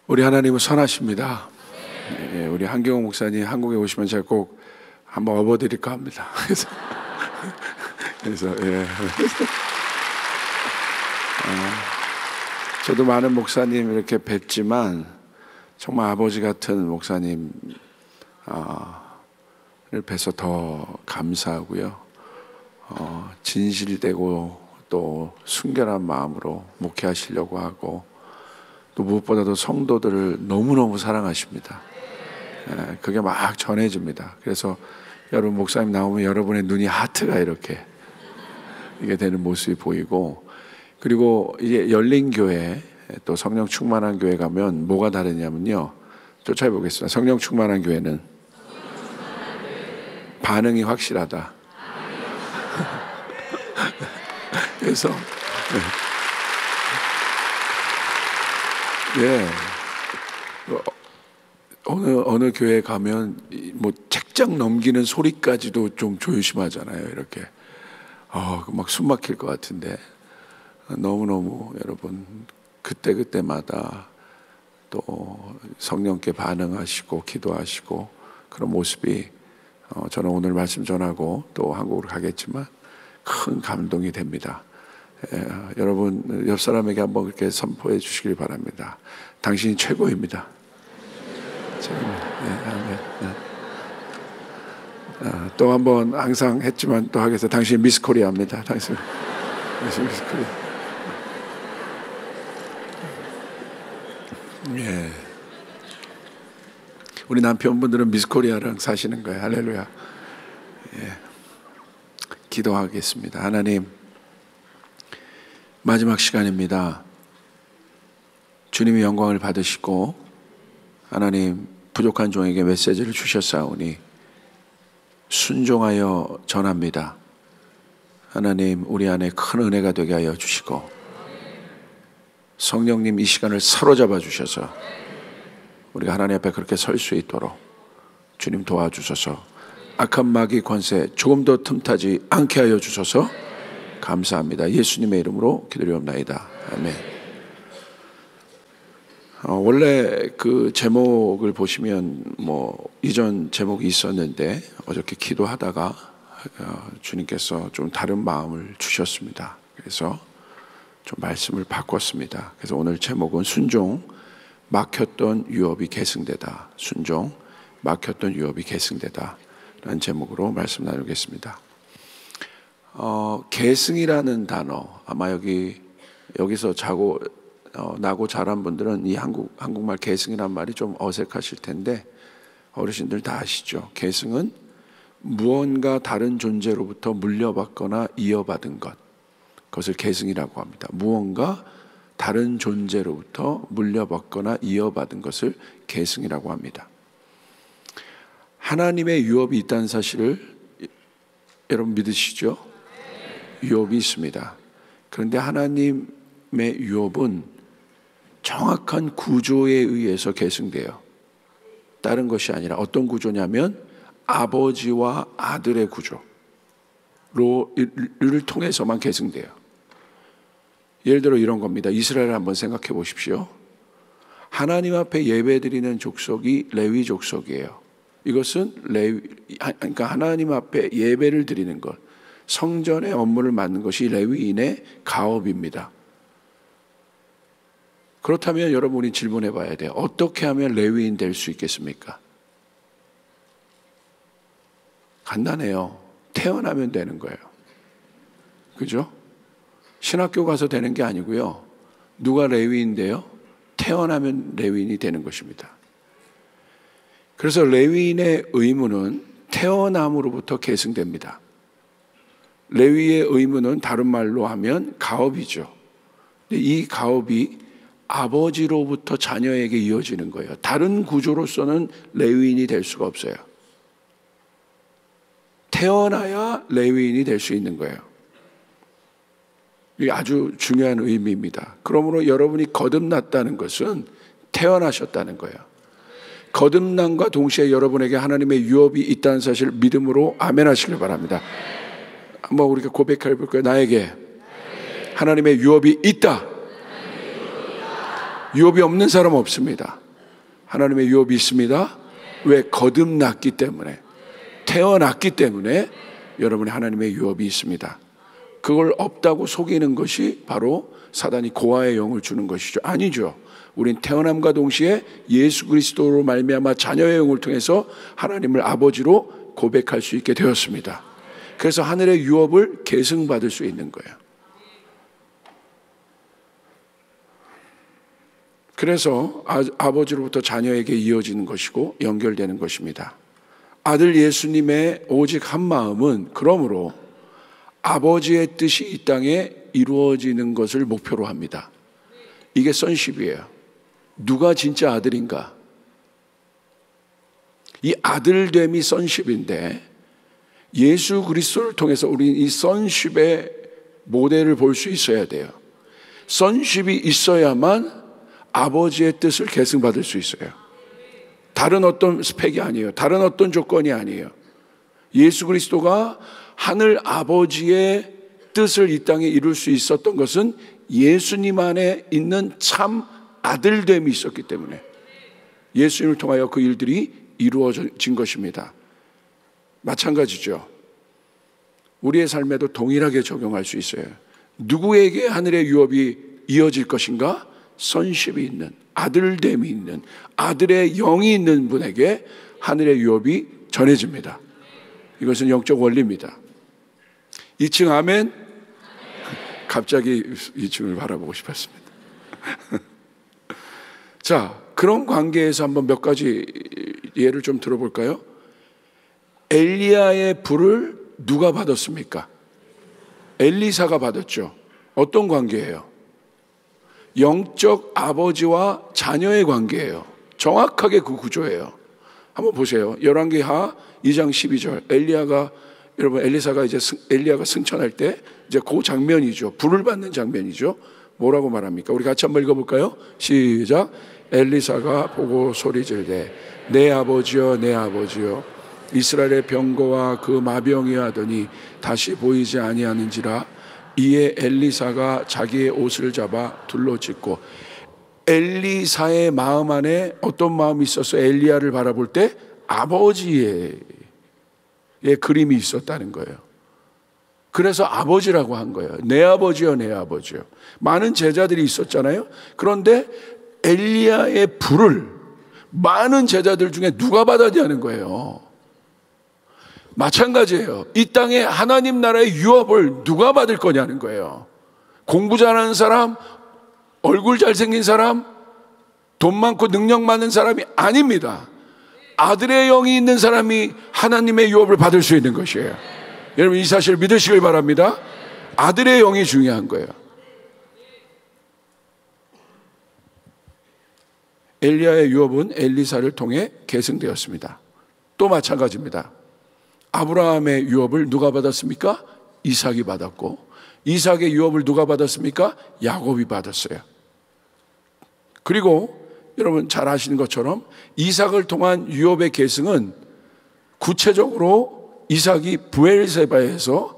우리 하나님은 선하십니다. 우리 한경호 목사님 한국에 오시면 제가 꼭 한번 업어드릴까 합니다. 그래서 저도 많은 목사님 이렇게 뵀지만 정말 아버지 같은 목사님 를 뵈서 더 감사하고요. 진실되고 또 순결한 마음으로 목회하시려고 하고, 또 무엇보다도 성도들을 너무너무 사랑하십니다. 그게 막 전해집니다. 그래서 여러분 목사님 나오면 여러분의 눈이 하트가 이렇게 이게 되는 모습이 보이고, 그리고 이제 열린 교회, 또 성령 충만한 교회 가면 뭐가 다르냐면요, 쫓아해 보겠습니다. 성령 충만한 교회는 반응이 확실하다. 그래서 어느 교회 가면 뭐 책장 넘기는 소리까지도 좀 조심하잖아요. 이렇게 막 숨 막힐 것 같은데, 너무너무 여러분 그때마다 또 성령께 반응하시고 기도하시고 그런 모습이 저는 오늘 말씀 전하고 또 한국으로 가겠지만 큰 감동이 됩니다. 여러분 옆 사람에게 한번 그렇게 선포해 주시길 바랍니다. 당신이 최고입니다. 또 한번 항상 했지만 또 하겠습니다. 당신이 미스 코리아입니다. 당신 미스 코리아. 우리 남편분들은 미스 코리아랑 사시는 거예요. 할렐루야. 기도하겠습니다. 하나님, 마지막 시간입니다. 주님이 영광을 받으시고 하나님 부족한 종에게 메시지를 주셨사오니 순종하여 전합니다. 하나님 우리 안에 큰 은혜가 되게 하여 주시고, 성령님 이 시간을 사로잡아 주셔서 우리가 하나님 앞에 그렇게 설 수 있도록 주님 도와주셔서 악한 마귀 권세 조금 더 틈타지 않게 하여 주셔서 감사합니다. 예수님의 이름으로 기도리옵나이다. 아멘. 원래 그 제목을 보시면 뭐 이전 제목이 있었는데 어저께 기도하다가 주님께서 좀 다른 마음을 주셨습니다. 그래서 좀 말씀을 바꿨습니다. 그래서 오늘 제목은 순종, 막혔던 유업이 계승되다. 순종, 막혔던 유업이 계승되다 라는 제목으로 말씀 나누겠습니다. 계승이라는 단어, 아마 여기서 나고 자란 분들은 이 한국말 계승이란 말이 좀 어색하실 텐데 어르신들 다 아시죠? 계승은 무언가 다른 존재로부터 물려받거나 이어받은 것, 그것을 계승이라고 합니다. 무언가 다른 존재로부터 물려받거나 이어받은 것을 계승이라고 합니다. 하나님의 유업이 있다는 사실을 여러분 믿으시죠? 유업이 있습니다. 그런데 하나님의 유업은 정확한 구조에 의해서 계승돼요. 다른 것이 아니라 어떤 구조냐면 아버지와 아들의 구조를 통해서만 계승돼요. 예를 들어 이런 겁니다. 이스라엘을 한번 생각해 보십시오. 하나님 앞에 예배드리는 족속이 레위 족속이에요. 이것은 그러니까 하나님 앞에 예배를 드리는 것, 성전의 업무를 맡는 것이 레위인의 가업입니다. 그렇다면 여러분이 질문해 봐야 돼요. 어떻게 하면 레위인 될 수 있겠습니까? 간단해요. 태어나면 되는 거예요. 그죠? 신학교 가서 되는 게 아니고요. 누가 레위인데요? 태어나면 레위인이 되는 것입니다. 그래서 레위인의 의무는 태어남으로부터 계승됩니다. 레위의 의무는 다른 말로 하면 가업이죠. 이 가업이 아버지로부터 자녀에게 이어지는 거예요. 다른 구조로서는 레위인이 될 수가 없어요. 태어나야 레위인이 될 수 있는 거예요. 이게 아주 중요한 의미입니다. 그러므로 여러분이 거듭났다는 것은 태어나셨다는 거예요. 거듭남과 동시에 여러분에게 하나님의 유업이 있다는 사실을 믿음으로 아멘 하시길 바랍니다. 한번 우리가 고백해 볼까요? 나에게 하나님의 유업이 있다. 유업이 없는 사람 없습니다. 하나님의 유업이 있습니다. 왜? 거듭났기 때문에, 태어났기 때문에 여러분의 하나님의 유업이 있습니다. 그걸 없다고 속이는 것이 바로 사단이 고아의 영을 주는 것이죠. 아니죠. 우린 태어남과 동시에 예수 그리스도로 말미암아 자녀의 영을 통해서 하나님을 아버지로 고백할 수 있게 되었습니다. 그래서 하늘의 유업을 계승받을 수 있는 거예요. 그래서 아버지로부터 자녀에게 이어지는 것이고 연결되는 것입니다. 아들 예수님의 오직 한 마음은 그러므로 아버지의 뜻이 이 땅에 이루어지는 것을 목표로 합니다. 이게 sonship이에요. 누가 진짜 아들인가? 이 아들됨이 sonship인데 예수 그리스도를 통해서 우리는 이 sonship의 모델을 볼 수 있어야 돼요. sonship이 있어야만 아버지의 뜻을 계승받을 수 있어요. 다른 어떤 스펙이 아니에요. 다른 어떤 조건이 아니에요. 예수 그리스도가 하늘 아버지의 뜻을 이 땅에 이룰 수 있었던 것은 예수님 안에 있는 참 아들됨이 있었기 때문에 예수님을 통하여 그 일들이 이루어진 것입니다. 마찬가지죠. 우리의 삶에도 동일하게 적용할 수 있어요. 누구에게 하늘의 유업이 이어질 것인가? sonship이 있는, 아들됨이 있는, 아들의 영이 있는 분에게 하늘의 유업이 전해집니다. 이것은 영적 원리입니다. 2층 아멘? 갑자기 2층을 바라보고 싶었습니다. 자, 그런 관계에서 한번 몇 가지 예를 좀 들어볼까요? 엘리야의 불을 누가 받았습니까? 엘리사가 받았죠. 어떤 관계예요? 영적 아버지와 자녀의 관계예요. 정확하게 그 구조예요. 한번 보세요. 열왕기하 2장 12절. 여러분 엘리사가 이제 엘리야가 승천할 때 이제 그 장면이죠. 불을 받는 장면이죠. 뭐라고 말합니까? 우리 같이 한번 읽어볼까요? 시작. 엘리사가 보고 소리질되 내 아버지여 내 아버지여 이스라엘의 병거와 그 마병이 하더니 다시 보이지 아니하는지라. 이에 엘리사가 자기의 옷을 잡아 둘러짓고. 엘리사의 마음 안에 어떤 마음이 있어서 엘리야를 바라볼 때 아버지의 그림이 있었다는 거예요. 그래서 아버지라고 한 거예요. 내 아버지요 내 아버지요. 많은 제자들이 있었잖아요. 그런데 엘리야의 불을 많은 제자들 중에 누가 받았냐는 거예요. 마찬가지예요. 이 땅에 하나님 나라의 유업을 누가 받을 거냐는 거예요. 공부 잘하는 사람, 얼굴 잘생긴 사람, 돈 많고 능력 많은 사람이 아닙니다. 아들의 영이 있는 사람이 하나님의 유업을 받을 수 있는 것이에요. 여러분 이 사실을 믿으시길 바랍니다. 아들의 영이 중요한 거예요. 엘리야의 유업은 엘리사를 통해 계승되었습니다. 또 마찬가지입니다. 아브라함의 유업을 누가 받았습니까? 이삭이 받았고, 이삭의 유업을 누가 받았습니까? 야곱이 받았어요. 그리고 여러분 잘 아시는 것처럼 이삭을 통한 유업의 계승은 구체적으로 이삭이 브엘세바에서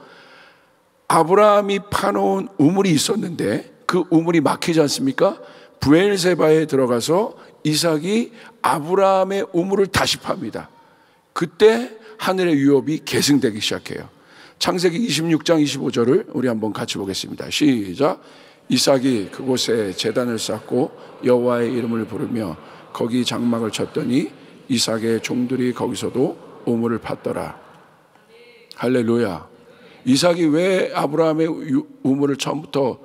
아브라함이 파놓은 우물이 있었는데 그 우물이 막히지 않습니까? 브엘세바에 들어가서 이삭이 아브라함의 우물을 다시 팝니다. 그때 하늘의 유업이 계승되기 시작해요. 창세기 26장 25절을 우리 한번 같이 보겠습니다. 시작. 이삭이 그곳에 제단을 쌓고 여호와의 이름을 부르며 거기 장막을 쳤더니 이삭의 종들이 거기서도 우물을 팠더라. 할렐루야. 이삭이 왜 아브라함의 우물을 처음부터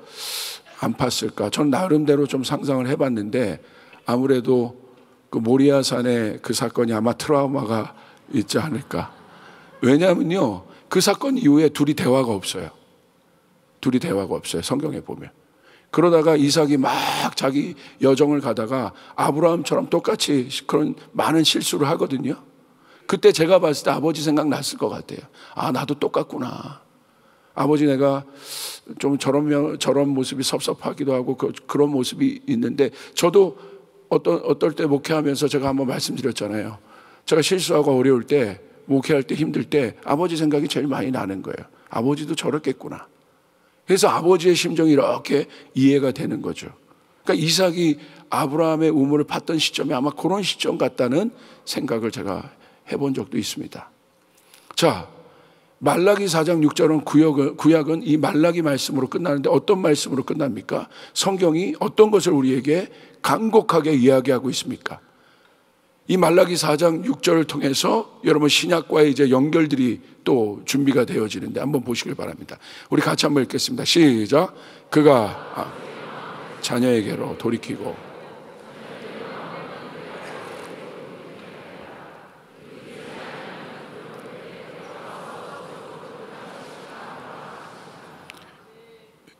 안 팠을까? 전 나름대로 좀 상상을 해봤는데 아무래도 그 모리아산의 그 사건이 아마 트라우마가 있지 않을까. 왜냐하면요, 그 사건 이후에 둘이 대화가 없어요. 둘이 대화가 없어요. 성경에 보면. 그러다가 이삭이 막 자기 여정을 가다가 아브라함처럼 똑같이 그런 많은 실수를 하거든요. 그때 제가 봤을 때 아버지 생각 났을 것 같아요. 아, 나도 똑같구나. 아버지 내가 좀 저런 모습이 섭섭하기도 하고 그런 모습이 있는데, 저도 어떨 때 목회하면서 제가 한번 말씀드렸잖아요. 제가 실수하고 어려울 때, 목회할 때 힘들 때 아버지 생각이 제일 많이 나는 거예요. 아버지도 저렇겠구나. 그래서 아버지의 심정이 이렇게 이해가 되는 거죠. 그러니까 이삭이 아브라함의 우물을 팠던 시점이 아마 그런 시점 같다는 생각을 제가 해본 적도 있습니다. 자, 말라기 4장 6절은 구약은 이 말라기 말씀으로 끝나는데 어떤 말씀으로 끝납니까? 성경이 어떤 것을 우리에게 간곡하게 이야기하고 있습니까? 이 말라기 4장 6절을 통해서 여러분 신약과의 이제 연결들이 또 준비가 되어지는데 한번 보시길 바랍니다. 우리 같이 한번 읽겠습니다. 시작. 그가 자녀에게로 돌이키고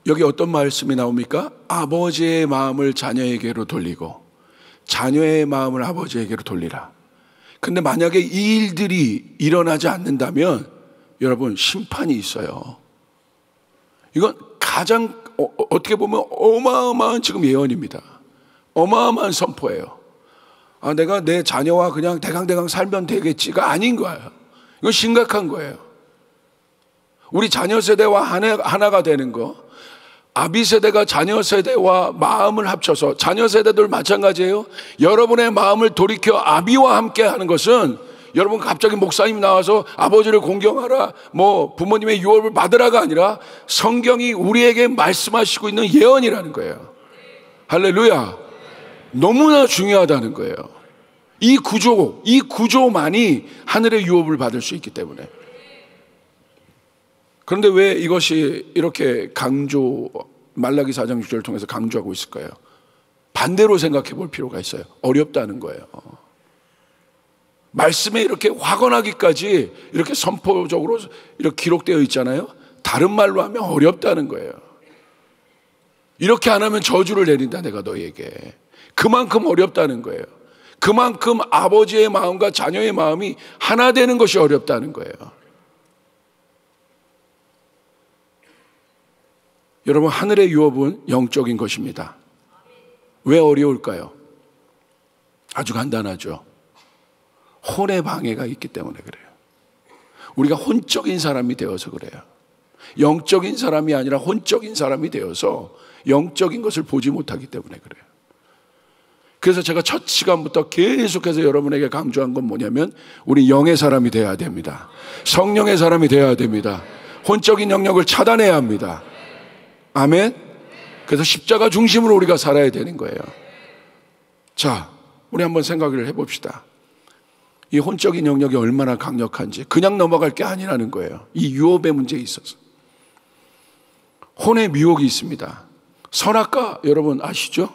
여기 어떤 말씀이 나옵니까? 아버지의 마음을 자녀에게로 돌리고 자녀의 마음을 아버지에게로 돌리라. 근데 만약에 이 일들이 일어나지 않는다면 여러분 심판이 있어요. 이건 가장 어떻게 보면 어마어마한 지금 예언입니다. 어마어마한 선포예요. 아, 내가 내 자녀와 그냥 대강대강 살면 되겠지가 아닌 거예요. 이건 심각한 거예요. 우리 자녀 세대와 하나가 되는 거, 아비 세대가 자녀 세대와 마음을 합쳐서, 자녀 세대들 마찬가지예요. 여러분의 마음을 돌이켜 아비와 함께 하는 것은, 여러분 갑자기 목사님 나와서 아버지를 공경하라, 뭐 부모님의 유업을 받으라가 아니라 성경이 우리에게 말씀하시고 있는 예언이라는 거예요. 할렐루야. 너무나 중요하다는 거예요. 이 구조만이 하늘의 유업을 받을 수 있기 때문에. 그런데 왜 이것이 이렇게 말라기 4장 6절을 통해서 강조하고 있을까요? 반대로 생각해 볼 필요가 있어요. 어렵다는 거예요. 말씀에 이렇게 확언하기까지 이렇게 선포적으로 이렇게 기록되어 있잖아요. 다른 말로 하면 어렵다는 거예요. 이렇게 안 하면 저주를 내린다 내가 너희에게. 그만큼 어렵다는 거예요. 그만큼 아버지의 마음과 자녀의 마음이 하나 되는 것이 어렵다는 거예요. 여러분, 하늘의 유업은 영적인 것입니다. 왜 어려울까요? 아주 간단하죠. 혼의 방해가 있기 때문에 그래요. 우리가 혼적인 사람이 되어서 그래요. 영적인 사람이 아니라 혼적인 사람이 되어서 영적인 것을 보지 못하기 때문에 그래요. 그래서 제가 첫 시간부터 계속해서 여러분에게 강조한 건 뭐냐면, 우리 영의 사람이 되어야 됩니다. 성령의 사람이 되어야 됩니다. 혼적인 영역을 차단해야 합니다. 아멘. 그래서 십자가 중심으로 우리가 살아야 되는 거예요. 자, 우리 한번 생각을 해봅시다. 이 혼적인 영역이 얼마나 강력한지 그냥 넘어갈 게 아니라는 거예요. 이 유업의 문제에 있어서 혼의 미혹이 있습니다. 선악과 여러분 아시죠?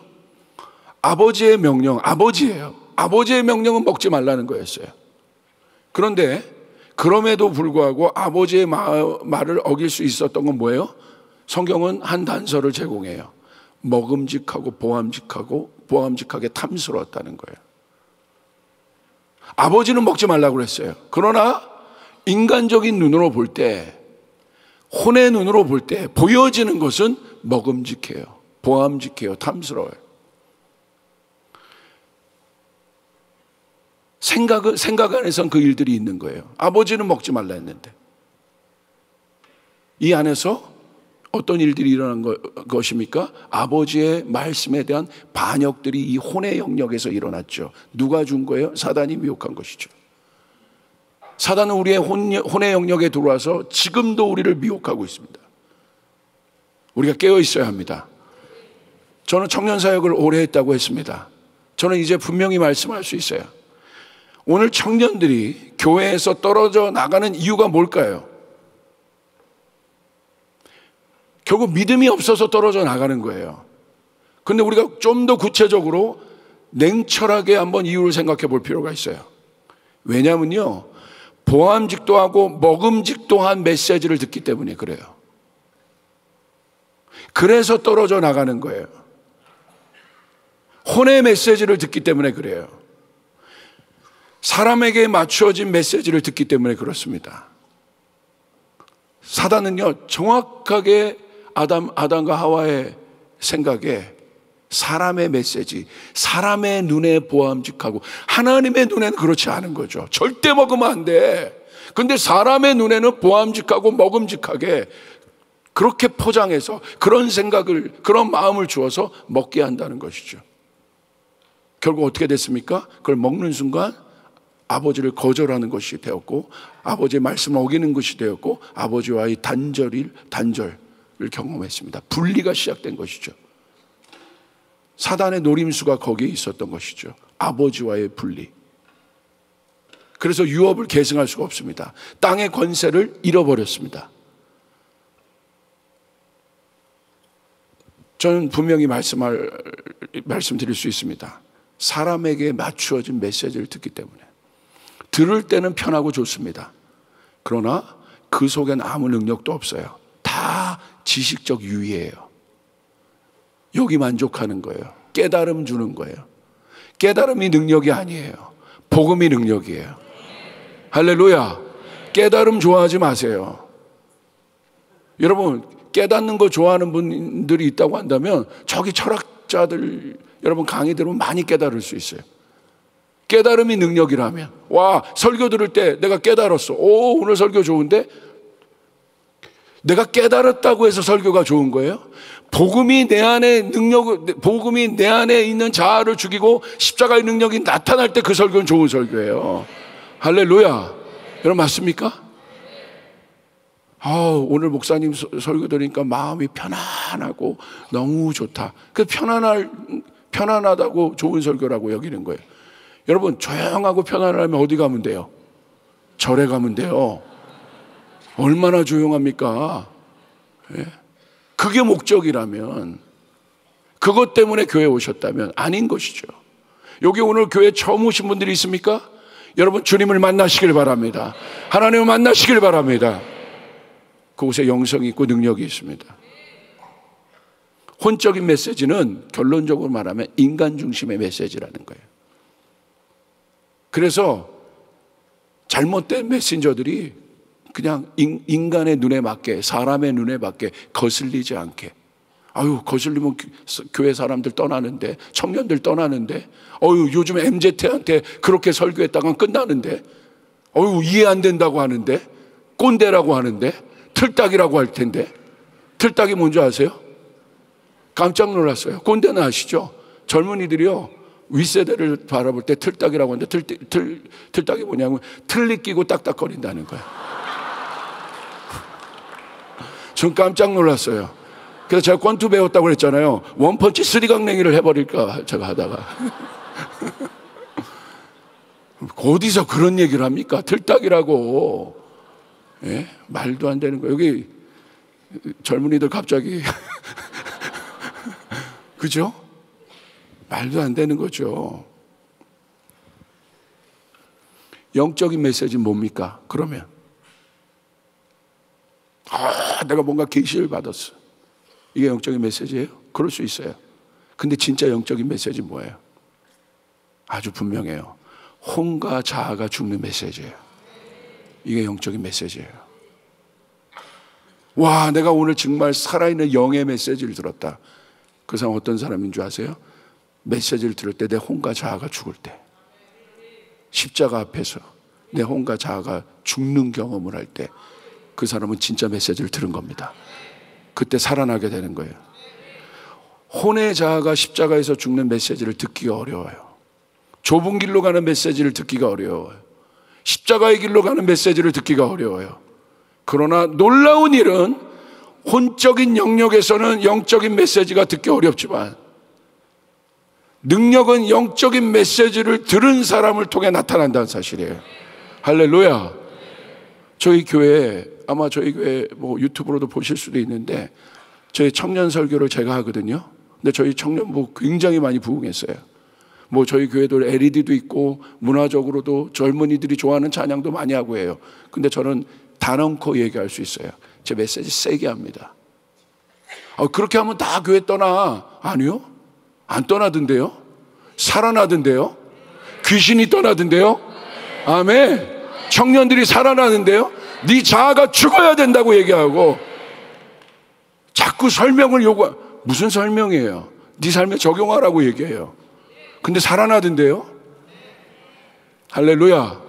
아버지의 명령, 아버지예요. 아버지의 명령은 먹지 말라는 거였어요. 그런데 그럼에도 불구하고 아버지의 말을 어길 수 있었던 건 뭐예요? 성경은 한 단서를 제공해요. 먹음직하고 보암직하게 탐스러웠다는 거예요. 아버지는 먹지 말라고 그랬어요. 그러나 인간적인 눈으로 볼 때, 혼의 눈으로 볼 때 보여지는 것은 먹음직해요. 보암직해요. 탐스러워요. 생각 안에선 그 일들이 있는 거예요. 아버지는 먹지 말라 했는데 이 안에서 어떤 일들이 일어난 것입니까? 아버지의 말씀에 대한 반역들이 이 혼의 영역에서 일어났죠. 누가 준 거예요? 사단이 미혹한 것이죠. 사단은 우리의 혼의 영역에 들어와서 지금도 우리를 미혹하고 있습니다. 우리가 깨어 있어야 합니다. 저는 청년 사역을 오래 했다고 했습니다. 저는 이제 분명히 말씀할 수 있어요. 오늘 청년들이 교회에서 떨어져 나가는 이유가 뭘까요? 결국 믿음이 없어서 떨어져 나가는 거예요. 그런데 우리가 좀 더 구체적으로 냉철하게 한번 이유를 생각해 볼 필요가 있어요. 왜냐면요, 보암직도 하고 먹음직도 한 메시지를 듣기 때문에 그래요. 그래서 떨어져 나가는 거예요. 혼의 메시지를 듣기 때문에 그래요. 사람에게 맞추어진 메시지를 듣기 때문에 그렇습니다. 사단은요, 정확하게 아담과 하와의 생각에 사람의 메시지, 사람의 눈에 보암직하고, 하나님의 눈에는 그렇지 않은 거죠. 절대 먹으면 안 돼. 근데 사람의 눈에는 보암직하고 먹음직하게 그렇게 포장해서 그런 생각을, 그런 마음을 주어서 먹게 한다는 것이죠. 결국 어떻게 됐습니까? 그걸 먹는 순간 아버지를 거절하는 것이 되었고, 아버지의 말씀을 어기는 것이 되었고, 아버지와의 단절을 경험했습니다. 분리가 시작된 것이죠. 사단의 노림수가 거기에 있었던 것이죠. 아버지와의 분리. 그래서 유업을 계승할 수가 없습니다. 땅의 권세를 잃어버렸습니다. 저는 분명히 말씀드릴 수 있습니다. 사람에게 맞추어진 메시지를 듣기 때문에 들을 때는 편하고 좋습니다. 그러나 그 속엔 아무 능력도 없어요. 다 지식적 유의예요. 여기 만족하는 거예요. 깨달음 주는 거예요. 깨달음이 능력이 아니에요. 복음이 능력이에요. 할렐루야. 깨달음 좋아하지 마세요. 여러분, 깨닫는 거 좋아하는 분들이 있다고 한다면 저기 철학자들 여러분 강의 들으면 많이 깨달을 수 있어요. 깨달음이 능력이라면, 와, 설교 들을 때 내가 깨달았어. 오, 오늘 설교 좋은데? 내가 깨달았다고 해서 설교가 좋은 거예요? 복음이 내 안에 복음이 내 안에 있는 자아를 죽이고 십자가의 능력이 나타날 때 그 설교는 좋은 설교예요. 할렐루야. 여러분 맞습니까? 오늘 목사님 설교 들으니까 마음이 편안하고 너무 좋다. 그 편안하다고 좋은 설교라고 여기는 거예요. 여러분, 조용하고 편안하면 어디 가면 돼요? 절에 가면 돼요. 얼마나 조용합니까? 예? 그게 목적이라면, 그것 때문에 교회에 오셨다면 아닌 것이죠. 여기 오늘 교회에 처음 오신 분들이 있습니까? 여러분, 주님을 만나시길 바랍니다. 하나님을 만나시길 바랍니다. 그곳에 영성이 있고 능력이 있습니다. 혼적인 메시지는 결론적으로 말하면 인간 중심의 메시지라는 거예요. 그래서 잘못된 메신저들이 그냥 인간의 눈에 맞게, 사람의 눈에 맞게 거슬리지 않게, 거슬리면 교회 사람들 떠나는데, 청년들 떠나는데, 요즘 MZ한테 그렇게 설교했다가 끝나는데, 이해 안 된다고 하는데, 꼰대라고 하는데, 틀딱이라고 할 텐데. 틀딱이 뭔지 아세요? 깜짝 놀랐어요. 꼰대는 아시죠? 젊은이들이요, 윗세대를 바라볼 때 틀딱이라고 하는데, 틀딱이 뭐냐면 틀니 끼고 딱딱거린다는 거예요. 전 깜짝 놀랐어요. 그래서 제가 권투 배웠다고 그랬잖아요. 원펀치 쓰리강냉이를 해버릴까 제가 하다가. 어디서 그런 얘기를 합니까? 틀딱이라고. 예? 말도 안 되는 거예요. 여기 젊은이들 갑자기 그죠? 말도 안 되는 거죠. 영적인 메시지는 뭡니까? 그러면 내가 뭔가 계시를 받았어. 이게 영적인 메시지예요? 그럴 수 있어요. 근데 진짜 영적인 메시지는 뭐예요? 아주 분명해요. 혼과 자아가 죽는 메시지예요. 이게 영적인 메시지예요. 와, 내가 오늘 정말 살아있는 영의 메시지를 들었다. 그 사람 어떤 사람인 줄 아세요? 메시지를 들을 때 내 혼과 자아가 죽을 때, 십자가 앞에서 내 혼과 자아가 죽는 경험을 할 때, 그 사람은 진짜 메시지를 들은 겁니다. 그때 살아나게 되는 거예요. 혼의 자아가 십자가에서 죽는 메시지를 듣기가 어려워요. 좁은 길로 가는 메시지를 듣기가 어려워요. 십자가의 길로 가는 메시지를 듣기가 어려워요. 그러나 놀라운 일은 혼적인 영역에서는 영적인 메시지가 듣기 어렵지만 능력은 영적인 메시지를 들은 사람을 통해 나타난다는 사실이에요. 할렐루야. 저희 교회, 아마 저희 교회 뭐 유튜브로도 보실 수도 있는데, 저희 청년 설교를 제가 하거든요. 근데 저희 청년부 굉장히 많이 부흥했어요. 뭐 저희 교회도 LED도 있고 문화적으로도 젊은이들이 좋아하는 찬양도 많이 하고 해요. 근데 저는 단언코 얘기할 수 있어요. 제 메시지 세게 합니다. 그렇게 하면 다 교회 떠나. 아니요, 안 떠나던데요. 살아나던데요. 귀신이 떠나던데요. 아멘. 청년들이 살아나는데요. 네 자아가 죽어야 된다고 얘기하고 자꾸 설명을 요구하. 무슨 설명이에요? 네 삶에 적용하라고 얘기해요. 근데 살아나던데요. 할렐루야.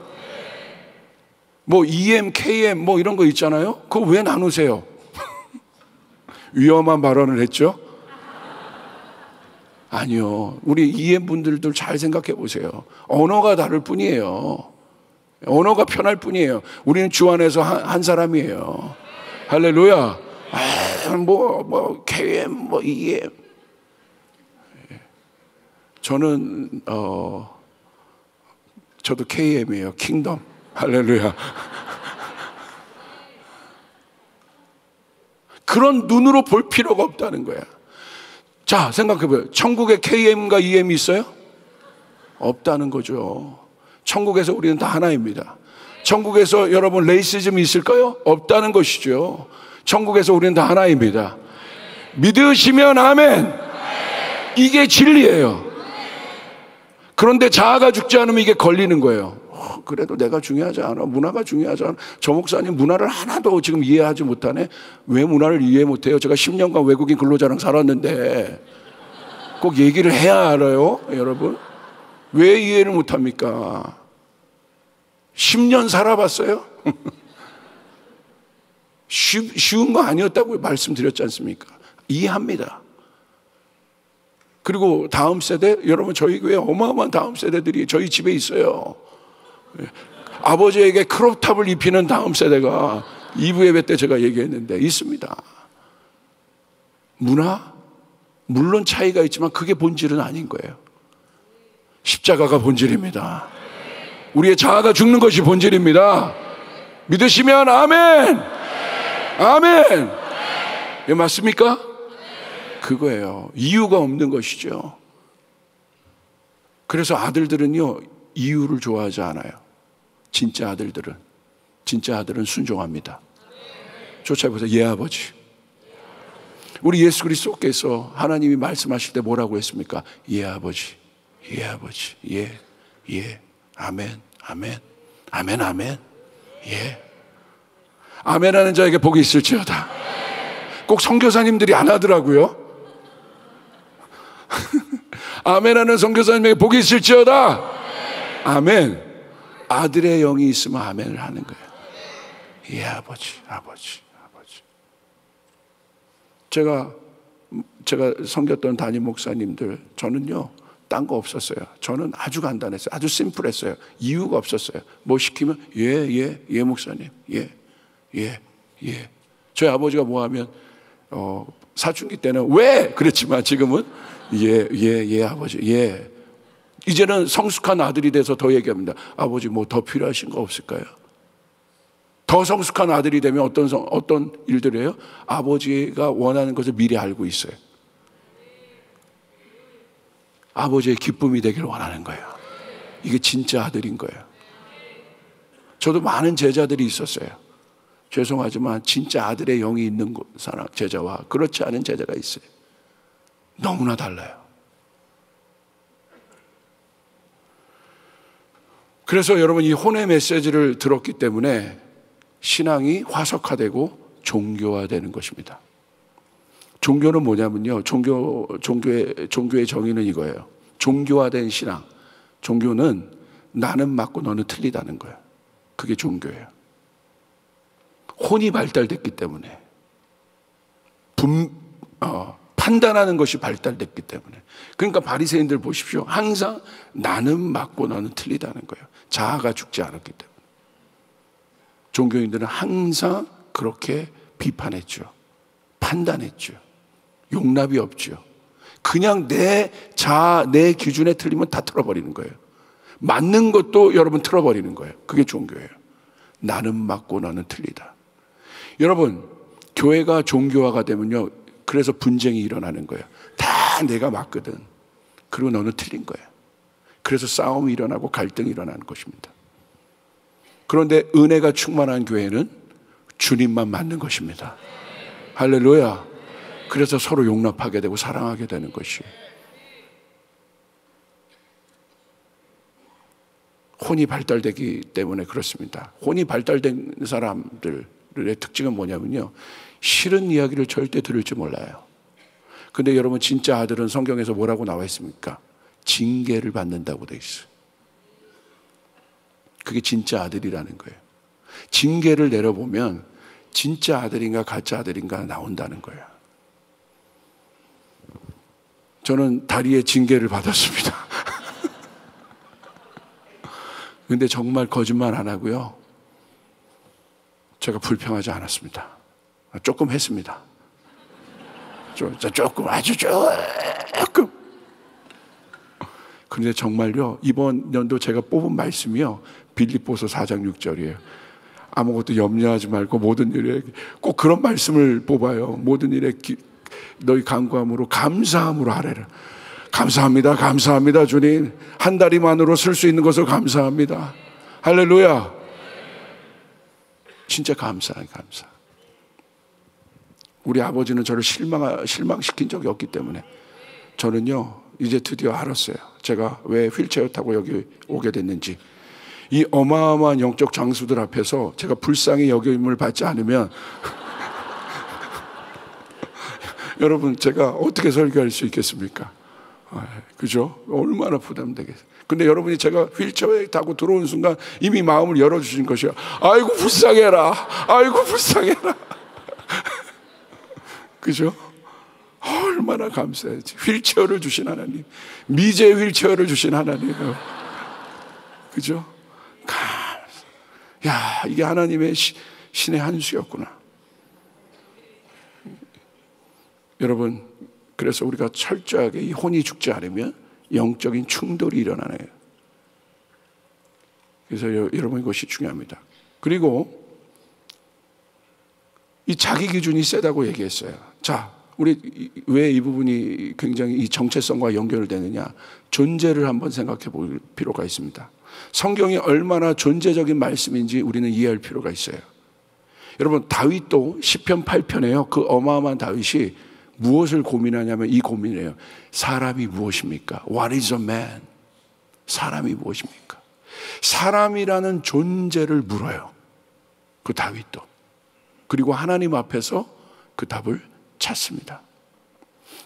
뭐 EM, KM 뭐 이런 거 있잖아요. 그거 왜 나누세요? 위험한 발언을 했죠? 아니요. 우리 EM 분들도 잘 생각해 보세요. 언어가 다를 뿐이에요. 언어가 편할 뿐이에요. 우리는 주 안에서 한 사람이에요. 할렐루야. 뭐 KM, 뭐 EM. 저는 저도 KM이에요. 킹덤. 할렐루야. 그런 눈으로 볼 필요가 없다는 거야. 자, 생각해봐요. 천국에 KM과 EM이 있어요? 없다는 거죠. 천국에서 우리는 다 하나입니다. 천국에서 여러분 레이시즘이 있을까요? 없다는 것이죠. 천국에서 우리는 다 하나입니다. 믿으시면 아멘. 이게 진리예요. 그런데 자아가 죽지 않으면 이게 걸리는 거예요. 그래도 내가 중요하지 않아. 문화가 중요하지 않아. 저 목사님 문화를 하나도 지금 이해하지 못하네. 왜 문화를 이해 못해요? 제가 10년간 외국인 근로자랑 살았는데. 꼭 얘기를 해야 알아요, 여러분. 왜 이해를 못합니까? 10년 살아봤어요? 쉬운 거 아니었다고 말씀드렸지 않습니까? 이해합니다. 그리고 다음 세대, 여러분 저희 교회 어마어마한 다음 세대들이 저희 집에 있어요. 아버지에게 크롭탑을 입히는 다음 세대가 2부 예배 때 제가 얘기했는데 있습니다. 문화? 물론 차이가 있지만 그게 본질은 아닌 거예요. 십자가가 본질입니다. 우리의 자아가 죽는 것이 본질입니다. 믿으시면 아멘. 아멘. 예, 맞습니까? 그거예요. 이유가 없는 것이죠. 그래서 아들들은요, 이유를 좋아하지 않아요. 진짜 아들은 순종합니다. 쫓아보세요. 예, 아버지. 우리 예수 그리스도께서 하나님이 말씀하실 때 뭐라고 했습니까? 예, 아버지. 예, 아버지. 예, 예. 아멘, 아멘, 아멘, 아멘. 예. 아멘하는 자에게 복이 있을지어다. 꼭 선교사님들이 안 하더라고요. 아멘하는 선교사님에게 복이 있을지어다. 아멘. 아들의 영이 있으면 아멘을 하는 거예요. 예, 아버지, 아버지, 아버지. 제가 섬겼던 담임 목사님들, 저는요, 딴 거 없었어요. 저는 아주 간단했어요. 아주 심플했어요. 이유가 없었어요. 뭐 시키면 예 목사님, 예. 저희 아버지가 뭐 하면 사춘기 때는 왜 그랬지만 지금은 예 아버지, 예. 이제는 성숙한 아들이 돼서 더 얘기합니다. 아버지 뭐 더 필요하신 거 없을까요? 더 성숙한 아들이 되면 어떤 일들이에요? 아버지가 원하는 것을 미리 알고 있어요. 아버지의 기쁨이 되기를 원하는 거예요. 이게 진짜 아들인 거예요. 저도 많은 제자들이 있었어요. 죄송하지만 진짜 아들의 영이 있는 사람, 제자와 그렇지 않은 제자가 있어요. 너무나 달라요. 그래서 여러분, 이 혼의 메시지를 들었기 때문에 신앙이 화석화되고 종교화되는 것입니다. 종교는 뭐냐면요, 종교의 정의는 이거예요. 종교화된 신앙, 종교는 나는 맞고 너는 틀리다는 거예요. 그게 종교예요. 혼이 발달됐기 때문에, 판단하는 것이 발달됐기 때문에. 그러니까 바리새인들 보십시오. 항상 나는 맞고 너는 틀리다는 거예요. 자아가 죽지 않았기 때문에. 종교인들은 항상 그렇게 비판했죠. 판단했죠. 용납이 없죠. 그냥 내 자아, 내 기준에 틀리면 다 틀어버리는 거예요. 맞는 것도 여러분 틀어버리는 거예요. 그게 종교예요. 나는 맞고 너는 틀리다. 여러분, 교회가 종교화가 되면요, 그래서 분쟁이 일어나는 거예요. 다 내가 맞거든. 그리고 너는 틀린 거예요. 그래서 싸움이 일어나고 갈등이 일어나는 것입니다. 그런데 은혜가 충만한 교회는 주님만 맞는 것입니다. 할렐루야. 그래서 서로 용납하게 되고 사랑하게 되는 것이에요. 혼이 발달되기 때문에 그렇습니다. 혼이 발달된 사람들의 특징은 뭐냐면요, 싫은 이야기를 절대 들을 줄 몰라요. 근데 여러분, 진짜 아들은 성경에서 뭐라고 나와 있습니까? 징계를 받는다고 돼 있어요. 그게 진짜 아들이라는 거예요. 징계를 내려보면 진짜 아들인가 가짜 아들인가 나온다는 거예요. 저는 다리에 징계를 받았습니다. 근데 정말 거짓말 안 하고요, 제가 불평하지 않았습니다. 조금 했습니다. 조금, 아주 조금. 그런데 정말요, 이번 연도 제가 뽑은 말씀이요, 빌립보서 4장 6절이에요. 아무것도 염려하지 말고 모든 일에, 꼭 그런 말씀을 뽑아요. 모든 일에 너희 간구함으로 감사함으로 하래라. 감사합니다, 감사합니다 주님. 한 다리만으로 쓸 수 있는 것을 감사합니다. 할렐루야. 진짜 감사해, 감사. 우리 아버지는 저를 실망시킨 적이 없기 때문에 저는요, 이제 드디어 알았어요. 제가 왜 휠체어 타고 여기 오게 됐는지. 이 어마어마한 영적 장수들 앞에서 제가 불쌍히 여김을 받지 않으면 여러분, 제가 어떻게 설교할 수 있겠습니까? 그죠? 얼마나 부담되겠어요. 근데 여러분이 제가 휠체어에 타고 들어온 순간 이미 마음을 열어주신 것이요, 아이고 불쌍해라, 아이고 불쌍해라. 그죠? 얼마나 감사하지. 휠체어를 주신 하나님, 미제 휠체어를 주신 하나님. 그죠? 야, 이게 하나님의 신의 한 수였구나. 여러분, 그래서 우리가 철저하게 이 혼이 죽지 않으면 영적인 충돌이 일어나요. 그래서 여러분, 이것이 중요합니다. 그리고 이 자기 기준이 세다고 얘기했어요. 자, 우리 왜 이 부분이 굉장히 이 정체성과 연결되느냐? 존재를 한번 생각해 볼 필요가 있습니다. 성경이 얼마나 존재적인 말씀인지 우리는 이해할 필요가 있어요. 여러분, 다윗도 시편 8편에요. 그 어마어마한 다윗이 무엇을 고민하냐면 이 고민이에요. 사람이 무엇입니까? What is a man? 사람이 무엇입니까? 사람이라는 존재를 물어요. 그 다윗도. 그리고 하나님 앞에서 그 답을 찾습니다.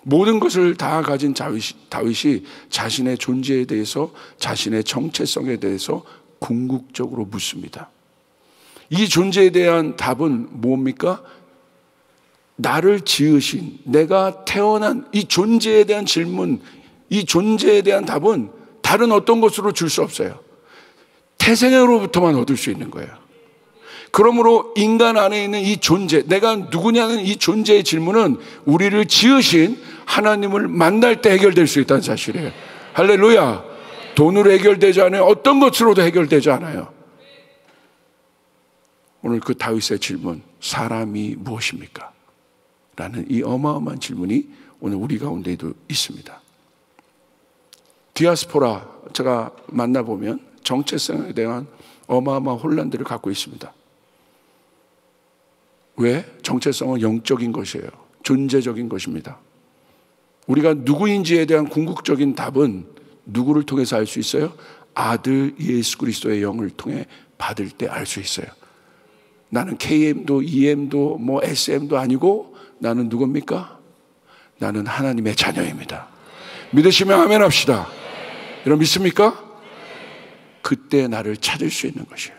모든 것을 다 가진 다윗이 자신의 존재에 대해서, 자신의 정체성에 대해서 궁극적으로 묻습니다. 이 존재에 대한 답은 뭡니까? 나를 지으신, 내가 태어난 이 존재에 대한 질문, 이 존재에 대한 답은 다른 어떤 것으로 줄 수 없어요. 태생으로부터만 얻을 수 있는 거예요. 그러므로 인간 안에 있는 이 존재, 내가 누구냐는 이 존재의 질문은 우리를 지으신 하나님을 만날 때 해결될 수 있다는 사실이에요. 할렐루야. 돈으로 해결되지 않아요. 어떤 것으로도 해결되지 않아요. 오늘 그 다윗의 질문, 사람이 무엇입니까? 라는 이 어마어마한 질문이 오늘 우리 가운데에도 있습니다. 디아스포라 제가 만나보면 정체성에 대한 어마어마한 혼란들을 갖고 있습니다. 왜? 정체성은 영적인 것이에요. 존재적인 것입니다. 우리가 누구인지에 대한 궁극적인 답은 누구를 통해서 알 수 있어요? 아들 예수 그리스도의 영을 통해 받을 때 알 수 있어요. 나는 KM도 EM도 뭐 SM도 아니고 나는 누굽니까? 나는 하나님의 자녀입니다. 믿으시면 아멘 합시다. 여러분 믿습니까? 그때 나를 찾을 수 있는 것이에요.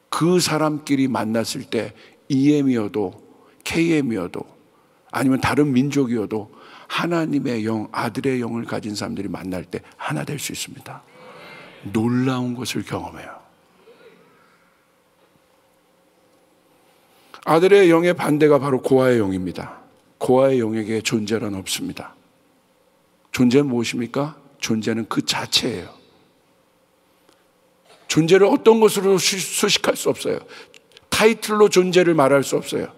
그 사람끼리 만났을 때 EM이어도 KM이어도 아니면 다른 민족이어도 하나님의 영, 아들의 영을 가진 사람들이 만날 때 하나 될 수 있습니다. 놀라운 것을 경험해요. 아들의 영의 반대가 바로 고아의 영입니다. 고아의 영에게 존재란 없습니다. 존재는 무엇입니까? 존재는 그 자체예요. 존재를 어떤 것으로 수식할 수 없어요. 타이틀로 존재를 말할 수 없어요.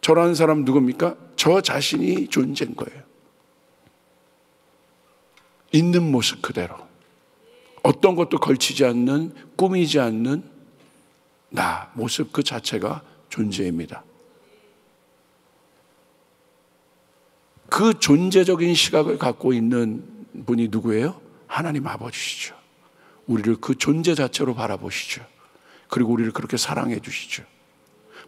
저라는 사람 누굽니까? 저 자신이 존재인 거예요. 있는 모습 그대로. 어떤 것도 걸치지 않는, 꾸미지 않는 나, 모습 그 자체가 존재입니다. 그 존재적인 시각을 갖고 있는 분이 누구예요? 하나님 아버지시죠. 우리를 그 존재 자체로 바라보시죠. 그리고 우리를 그렇게 사랑해 주시죠.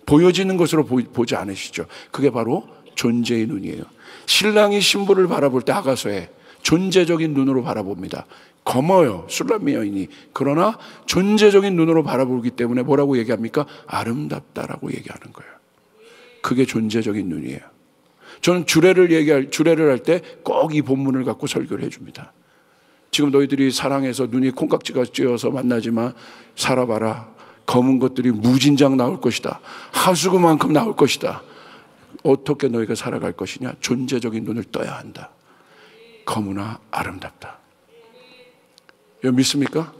보여지는 것으로 보지 않으시죠. 그게 바로 존재의 눈이에요. 신랑이 신부를 바라볼 때 아가서에 존재적인 눈으로 바라봅니다. 검어요, 술람미 여인이. 그러나 존재적인 눈으로 바라보기 때문에 뭐라고 얘기합니까? 아름답다라고 얘기하는 거예요. 그게 존재적인 눈이에요. 저는 주례를 할 때 꼭 이 본문을 갖고 설교를 해줍니다. 지금 너희들이 사랑해서 눈이 콩깍지가 찧어서 만나지만 살아봐라. 검은 것들이 무진장 나올 것이다. 하수구만큼 나올 것이다. 어떻게 너희가 살아갈 것이냐? 존재적인 눈을 떠야 한다. 검으나 아름답다. 여러분 믿습니까?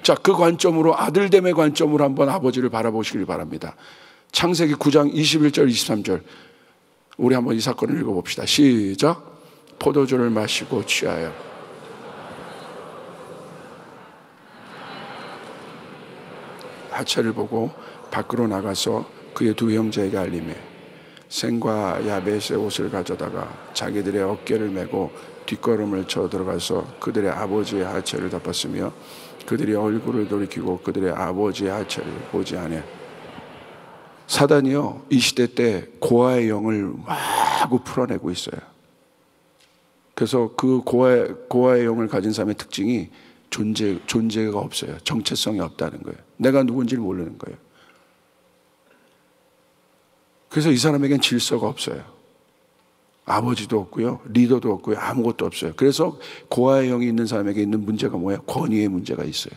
자, 그 관점으로 아들됨의 관점으로 한번 아버지를 바라보시길 바랍니다. 창세기 9장 21절 23절 우리 한번 이 사건을 읽어봅시다. 시작. 포도주를 마시고 취하여 하체를 보고 밖으로 나가서 그의 두 형제에게 알리매 셈과 야벳의 옷을 가져다가 자기들의 어깨를 메고 뒷걸음을 쳐 들어가서 그들의 아버지의 하체를 덮었으며 그들이 얼굴을 돌이키고 그들의 아버지의 하체를 보지 않아. 사단이요 이 시대 때 고아의 영을 마구 풀어내고 있어요. 그래서 그 고아의 영을 가진 사람의 특징이 존재가 없어요. 정체성이 없다는 거예요. 내가 누군지를 모르는 거예요. 그래서 이 사람에겐 질서가 없어요. 아버지도 없고요, 리더도 없고요, 아무것도 없어요. 그래서 고아의 영이 있는 사람에게 있는 문제가 뭐예요? 권위의 문제가 있어요.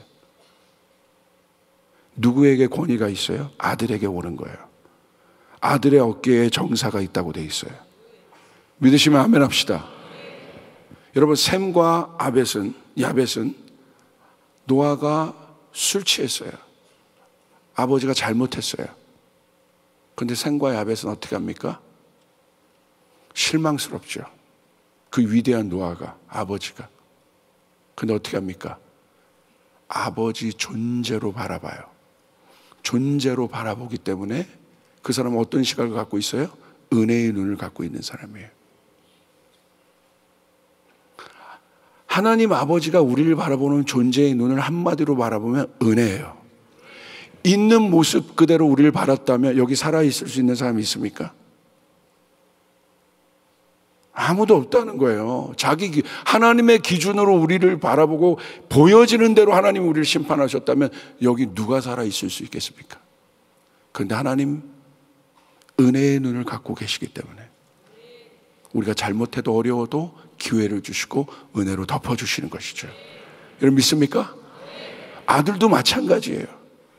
누구에게 권위가 있어요? 아들에게 오는 거예요. 아들의 어깨에 정사가 있다고 돼 있어요. 믿으시면 아멘 합시다. 여러분 셈과 야벳은 노아가 술 취했어요. 아버지가 잘못했어요. 그런데 셈과 야벳은 어떻게 합니까? 실망스럽죠. 그 위대한 노아가, 아버지가. 근데 어떻게 합니까? 아버지 존재로 바라봐요. 존재로 바라보기 때문에 그 사람은 어떤 시각을 갖고 있어요? 은혜의 눈을 갖고 있는 사람이에요. 하나님 아버지가 우리를 바라보는 존재의 눈을 한마디로 바라보면 은혜예요. 있는 모습 그대로 우리를 바랐다면 여기 살아있을 수 있는 사람이 있습니까? 아무도 없다는 거예요. 하나님의 기준으로 우리를 바라보고 보여지는 대로 하나님이 우리를 심판하셨다면 여기 누가 살아있을 수 있겠습니까? 그런데 하나님 은혜의 눈을 갖고 계시기 때문에 우리가 잘못해도 어려워도 기회를 주시고 은혜로 덮어주시는 것이죠. 여러분 믿습니까? 아들도 마찬가지예요.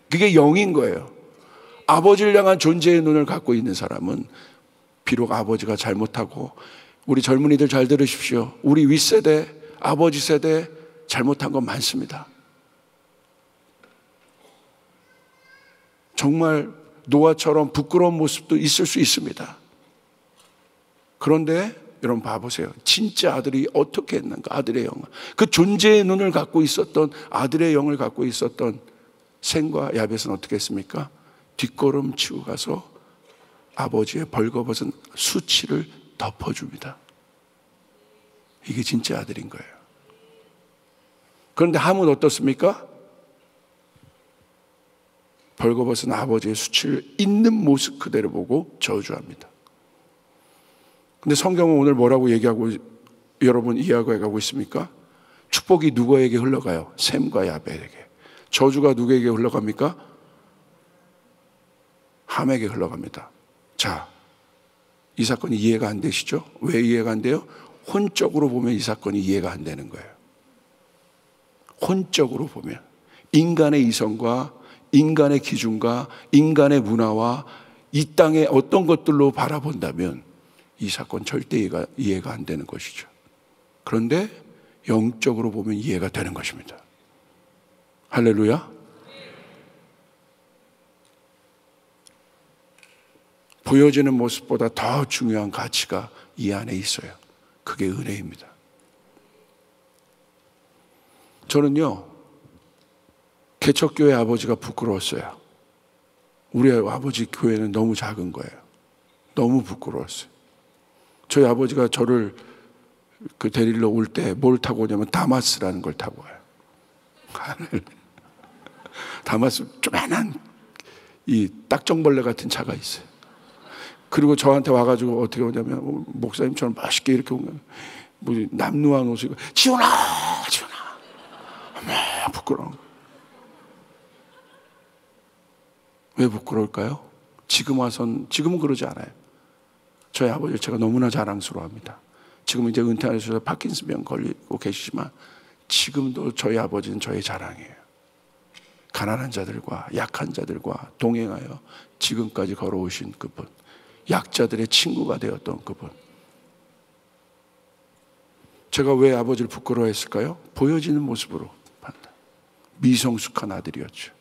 그게 영인 거예요. 아버지를 향한 존재의 눈을 갖고 있는 사람은 비록 아버지가 잘못하고, 우리 젊은이들 잘 들으십시오. 우리 윗세대, 아버지 세대 잘못한 건 많습니다. 정말 노아처럼 부끄러운 모습도 있을 수 있습니다. 그런데 여러분 봐보세요. 진짜 아들이 어떻게 했는가. 아들의 영, 그 존재의 눈을 갖고 있었던, 아들의 영을 갖고 있었던 셈과 야벳은 어떻게 했습니까? 뒷걸음 치고 가서 아버지의 벌거벗은 수치를 덮어줍니다. 이게 진짜 아들인 거예요. 그런데 함은 어떻습니까? 벌거벗은 아버지의 수치를 있는 모습 그대로 보고 저주합니다. 근데 성경은 오늘 뭐라고 얘기하고, 여러분 이해하고 있습니까? 축복이 누구에게 흘러가요? 셈과 야벳에게. 저주가 누구에게 흘러갑니까? 함에게 흘러갑니다. 자, 이 사건이 이해가 안 되시죠? 왜 이해가 안 돼요? 혼적으로 보면 이 사건이 이해가 안 되는 거예요. 혼적으로 보면 인간의 이성과 인간의 기준과 인간의 문화와 이 땅의 어떤 것들로 바라본다면 이 사건 절대 이해가 안 되는 것이죠. 그런데 영적으로 보면 이해가 되는 것입니다. 할렐루야. 보여지는 모습보다 더 중요한 가치가 이 안에 있어요. 그게 은혜입니다. 저는요, 개척교회 아버지가 부끄러웠어요. 우리 아버지 교회는 너무 작은 거예요. 너무 부끄러웠어요. 저희 아버지가 저를 데리러 올 때 뭘 타고 오냐면 다마스라는 걸 타고 와요. 다마스 조그만한 이 딱정벌레 같은 차가 있어요. 그리고 저한테 와가지고 어떻게 오냐면 목사님처럼 맛있게 이렇게 오면 뭐 남루한 옷을 입고 지훈아 부끄러워. 왜 부끄러울까요? 지금은 그러지 않아요. 저희 아버지 제가 너무나 자랑스러워합니다. 지금 이제 은퇴하셔서 파킨슨병 걸리고 계시지만 지금도 저희 아버지는 저의 자랑이에요. 가난한 자들과 약한 자들과 동행하여 지금까지 걸어오신 그분, 약자들의 친구가 되었던 그분. 제가 왜 아버지를 부끄러워했을까요? 보여지는 모습으로 판단. 미성숙한 아들이었죠.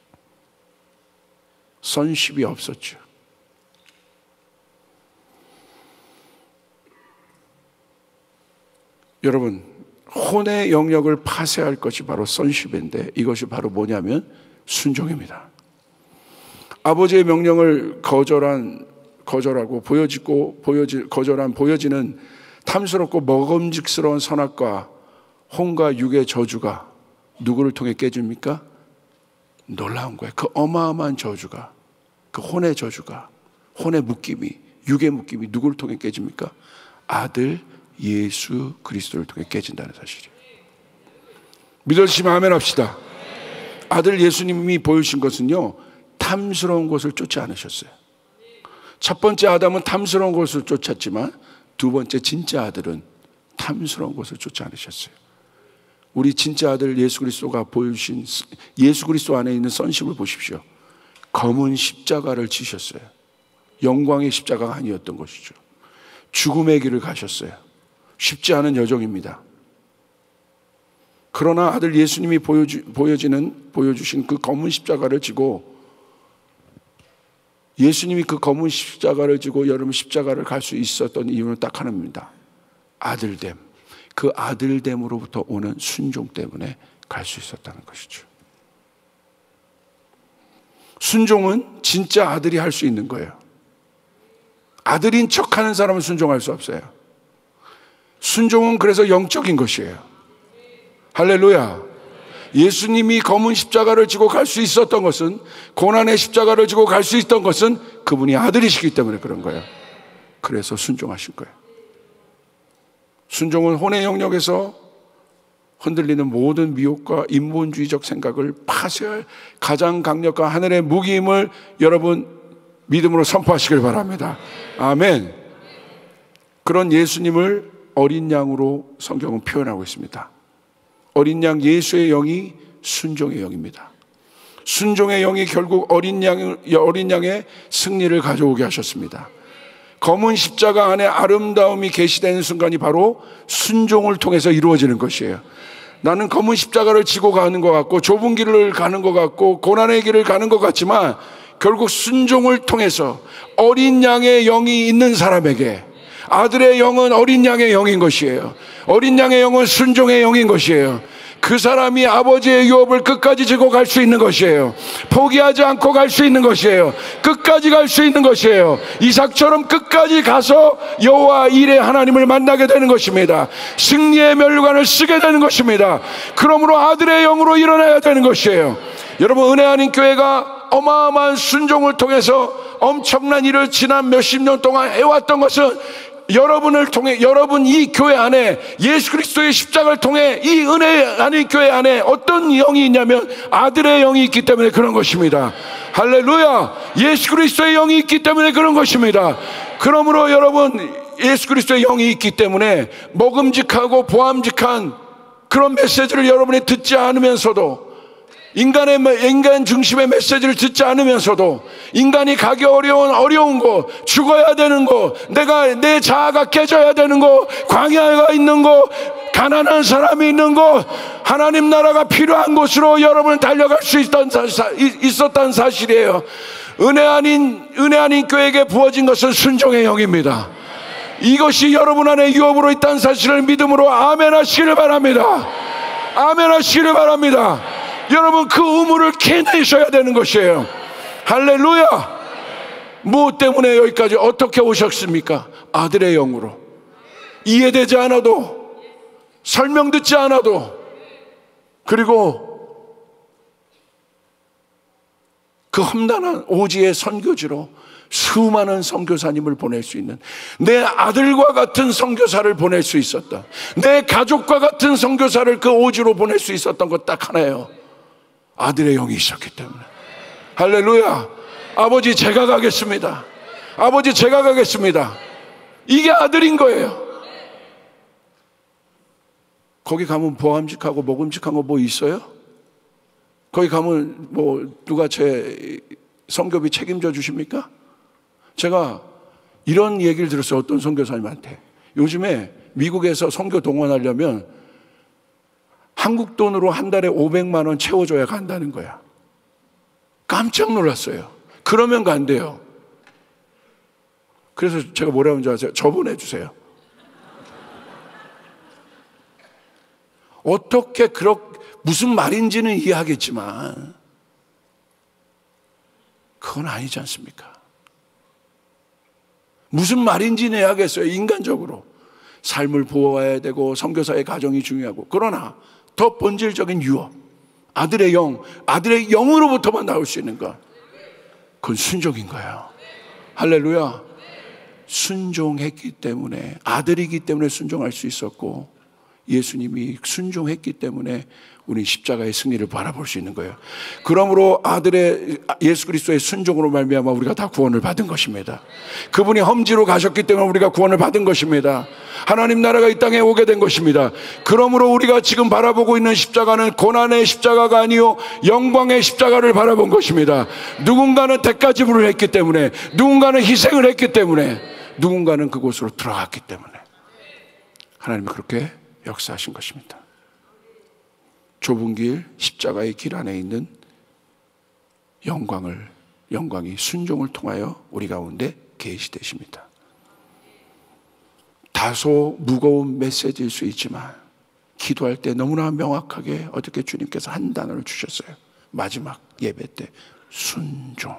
선십이 없었죠. 여러분, 혼의 영역을 파쇄할 것이 바로 선십인데 이것이 바로 뭐냐면 순종입니다. 아버지의 명령을 거절하고 보여지는 탐스럽고 먹음직스러운 선악과 혼과 육의 저주가 누구를 통해 깨집니까? 놀라운 거예요. 그 어마어마한 저주가, 그 혼의 저주가, 혼의 묶임이, 육의 묶임이 누구를 통해 깨집니까? 아들 예수 그리스도를 통해 깨진다는 사실이에요. 믿으시면 아멘 합시다. 아들 예수님이 보여주신 것은요, 탐스러운 것을 쫓지 않으셨어요. 첫 번째 아담은 탐스러운 것을 쫓았지만 두 번째 진짜 아들은 탐스러운 것을 쫓지 않으셨어요. 우리 진짜 아들 예수 그리스도가 보여주신 예수 그리스도 안에 있는 선심을 보십시오. 검은 십자가를 지셨어요. 영광의 십자가가 아니었던 것이죠. 죽음의 길을 가셨어요. 쉽지 않은 여정입니다. 그러나 아들 예수님이 보여주신 그 검은 십자가를 지고, 예수님이 그 검은 십자가를 지고 여러분 십자가를 갈 수 있었던 이유는 딱 하나입니다. 아들됨. 그 아들됨으로부터 오는 순종 때문에 갈 수 있었다는 것이죠. 순종은 진짜 아들이 할 수 있는 거예요. 아들인 척하는 사람은 순종할 수 없어요. 순종은 그래서 영적인 것이에요. 할렐루야. 예수님이 검은 십자가를 지고 갈 수 있었던 것은, 고난의 십자가를 지고 갈 수 있던 것은 그분이 아들이시기 때문에 그런 거예요. 그래서 순종하신 거예요. 순종은 혼의 영역에서 흔들리는 모든 미혹과 인본주의적 생각을 파쇄할 가장 강력한 하늘의 무기임을 여러분 믿음으로 선포하시길 바랍니다. 아멘. 그런 예수님을 어린 양으로 성경은 표현하고 있습니다. 어린 양 예수의 영이 순종의 영입니다. 순종의 영이 결국 어린 양의 승리를 가져오게 하셨습니다. 검은 십자가 안에 아름다움이 계시되는 순간이 바로 순종을 통해서 이루어지는 것이에요. 나는 검은 십자가를 지고 가는 것 같고 좁은 길을 가는 것 같고 고난의 길을 가는 것 같지만 결국 순종을 통해서 어린 양의 영이 있는 사람에게, 아들의 영은 어린 양의 영인 것이에요. 어린 양의 영은 순종의 영인 것이에요. 그 사람이 아버지의 유업을 끝까지 지고 갈 수 있는 것이에요. 포기하지 않고 갈 수 있는 것이에요. 끝까지 갈 수 있는 것이에요. 이삭처럼 끝까지 가서 여호와 일의 하나님을 만나게 되는 것입니다. 승리의 면류관을 쓰게 되는 것입니다. 그러므로 아들의 영으로 일어나야 되는 것이에요. 여러분, 은혜 아닌 교회가 어마어마한 순종을 통해서 엄청난 일을 지난 몇십 년 동안 해왔던 것은 여러분을 통해, 여러분 이 교회 안에 예수 그리스도의 십자가를 통해 이 은혜 아닌 교회 안에 어떤 영이 있냐면 아들의 영이 있기 때문에 그런 것입니다. 할렐루야. 예수 그리스도의 영이 있기 때문에 그런 것입니다. 그러므로 여러분, 예수 그리스도의 영이 있기 때문에 먹음직하고 보암직한 그런 메시지를 여러분이 듣지 않으면서도, 인간 중심의 메시지를 듣지 않으면서도, 인간이 가기 어려운 거, 죽어야 되는 거, 내 자아가 깨져야 되는 거, 광야가 있는 거, 가난한 사람이 있는 거, 하나님 나라가 필요한 곳으로 여러분은 달려갈 수 있었다는 사실이에요. 은혜 아닌 교회에게 부어진 것은 순종의 영입니다. 이것이 여러분 안에 유업으로 있다는 사실을 믿음으로 아멘 하시기를 바랍니다. 아멘 하시기를 바랍니다. 여러분, 그 의무를 캐내셔야 되는 것이에요. 할렐루야. 무엇 때문에 여기까지 어떻게 오셨습니까? 아들의 영으로. 이해되지 않아도, 설명 듣지 않아도, 그리고 그 험난한 오지의 선교지로 수많은 선교사님을 보낼 수 있는, 내 아들과 같은 선교사를 보낼 수 있었다, 내 가족과 같은 선교사를 그 오지로 보낼 수 있었던 것 딱 하나예요. 아들의 영이 있었기 때문에. 할렐루야. 아버지, 제가 가겠습니다. 아버지, 제가 가겠습니다. 이게 아들인 거예요. 거기 가면 보암직하고 먹음직한 거 뭐 있어요? 거기 가면 뭐 누가 제 선교비 책임져 주십니까? 제가 이런 얘기를 들었어요. 어떤 선교사님한테. 요즘에 미국에서 선교 동원하려면 한국 돈으로 한 달에 500만 원 채워줘야 간다는 거야. 깜짝 놀랐어요. 그러면 간대요. 그래서 제가 뭐라고 하는지 아세요? 저 보내주세요. 어떻게 무슨 말인지는 이해하겠지만 그건 아니지 않습니까? 무슨 말인지는 이해하겠어요. 인간적으로 삶을 보호해야 되고 선교사의 가정이 중요하고, 그러나 더 본질적인 유업, 아들의 영으로부터만 나올 수 있는 것, 그건 순종인 거예요. 할렐루야. 순종했기 때문에, 아들이기 때문에 순종할 수 있었고, 예수님이 순종했기 때문에 우리 십자가의 승리를 바라볼 수 있는 거예요. 그러므로 아들의 예수 그리스도의 순종으로 말미암아 우리가 다 구원을 받은 것입니다. 그분이 험지로 가셨기 때문에 우리가 구원을 받은 것입니다. 하나님 나라가 이 땅에 오게 된 것입니다. 그러므로 우리가 지금 바라보고 있는 십자가는 고난의 십자가가 아니요 영광의 십자가를 바라본 것입니다. 누군가는 대가 지불을 했기 때문에, 누군가는 희생을 했기 때문에, 누군가는 그곳으로 들어갔기 때문에 하나님이 그렇게 역사하신 것입니다. 좁은 길, 십자가의 길 안에 있는 영광이 순종을 통하여 우리 가운데 계시되십니다. 다소 무거운 메시지일 수 있지만 기도할 때 너무나 명확하게 어떻게 주님께서 한 단어를 주셨어요. 마지막 예배 때 순종.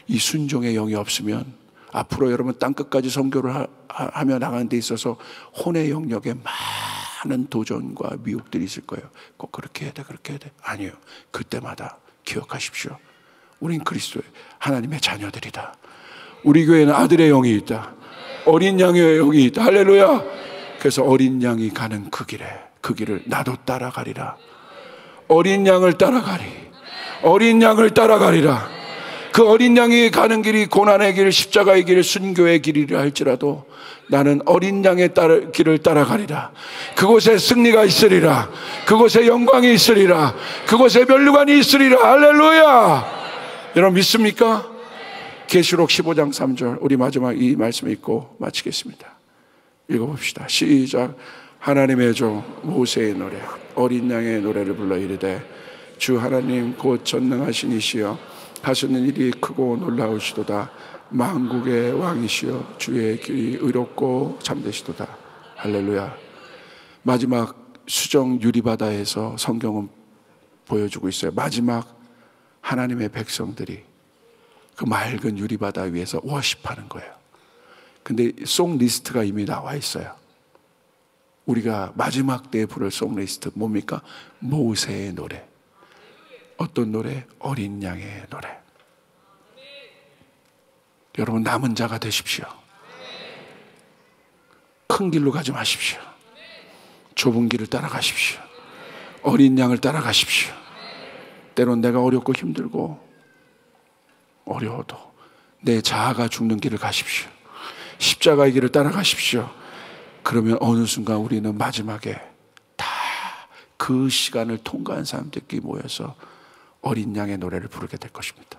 이 순종의 영이 없으면 앞으로 여러분 땅끝까지 선교를 하며 나가는 데 있어서 혼의 영역에 많은 도전과 미혹들이 있을 거예요. 꼭 그렇게 해야 돼, 그렇게 해야 돼. 아니에요. 그때마다 기억하십시오. 우린 그리스도의 하나님의 자녀들이다. 우리 교회는 아들의 영이 있다. 어린 양의 영이 있다. 할렐루야. 그래서 어린 양이 가는 그 길을 나도 따라가리라. 어린 양을 따라가리. 어린 양을 따라가리라. 그 어린 양이 가는 길이 고난의 길, 십자가의 길, 순교의 길이라 할지라도 나는 어린 양의 길을 따라가리라. 그곳에 승리가 있으리라. 그곳에 영광이 있으리라. 그곳에 면류관이 있으리라. 할렐루야. 여러분 믿습니까? 계시록 15장 3절 우리 마지막 이 말씀 읽고 마치겠습니다. 읽어봅시다. 시작. 하나님의 종 모세의 노래, 어린 양의 노래를 불러 이르되 주 하나님 곧 전능하신 이시여 하시는 일이 크고 놀라우시도다. 만국의 왕이시여 주의 길이 의롭고 참되시도다. 할렐루야. 마지막 수정 유리바다에서 성경은 보여주고 있어요. 마지막 하나님의 백성들이 그 맑은 유리바다 위에서 워십하는 거예요. 근데 송 리스트가 이미 나와 있어요. 우리가 마지막 때에 부를 송 리스트 뭡니까? 모세의 노래. 어떤 노래? 어린 양의 노래. 여러분, 남은 자가 되십시오. 큰 길로 가지 마십시오. 좁은 길을 따라가십시오. 어린 양을 따라가십시오. 때론 내가 어렵고 힘들고 어려워도 내 자아가 죽는 길을 가십시오. 십자가의 길을 따라가십시오. 그러면 어느 순간 우리는 마지막에 다 그 시간을 통과한 사람들끼리 모여서 어린 양의 노래를 부르게 될 것입니다.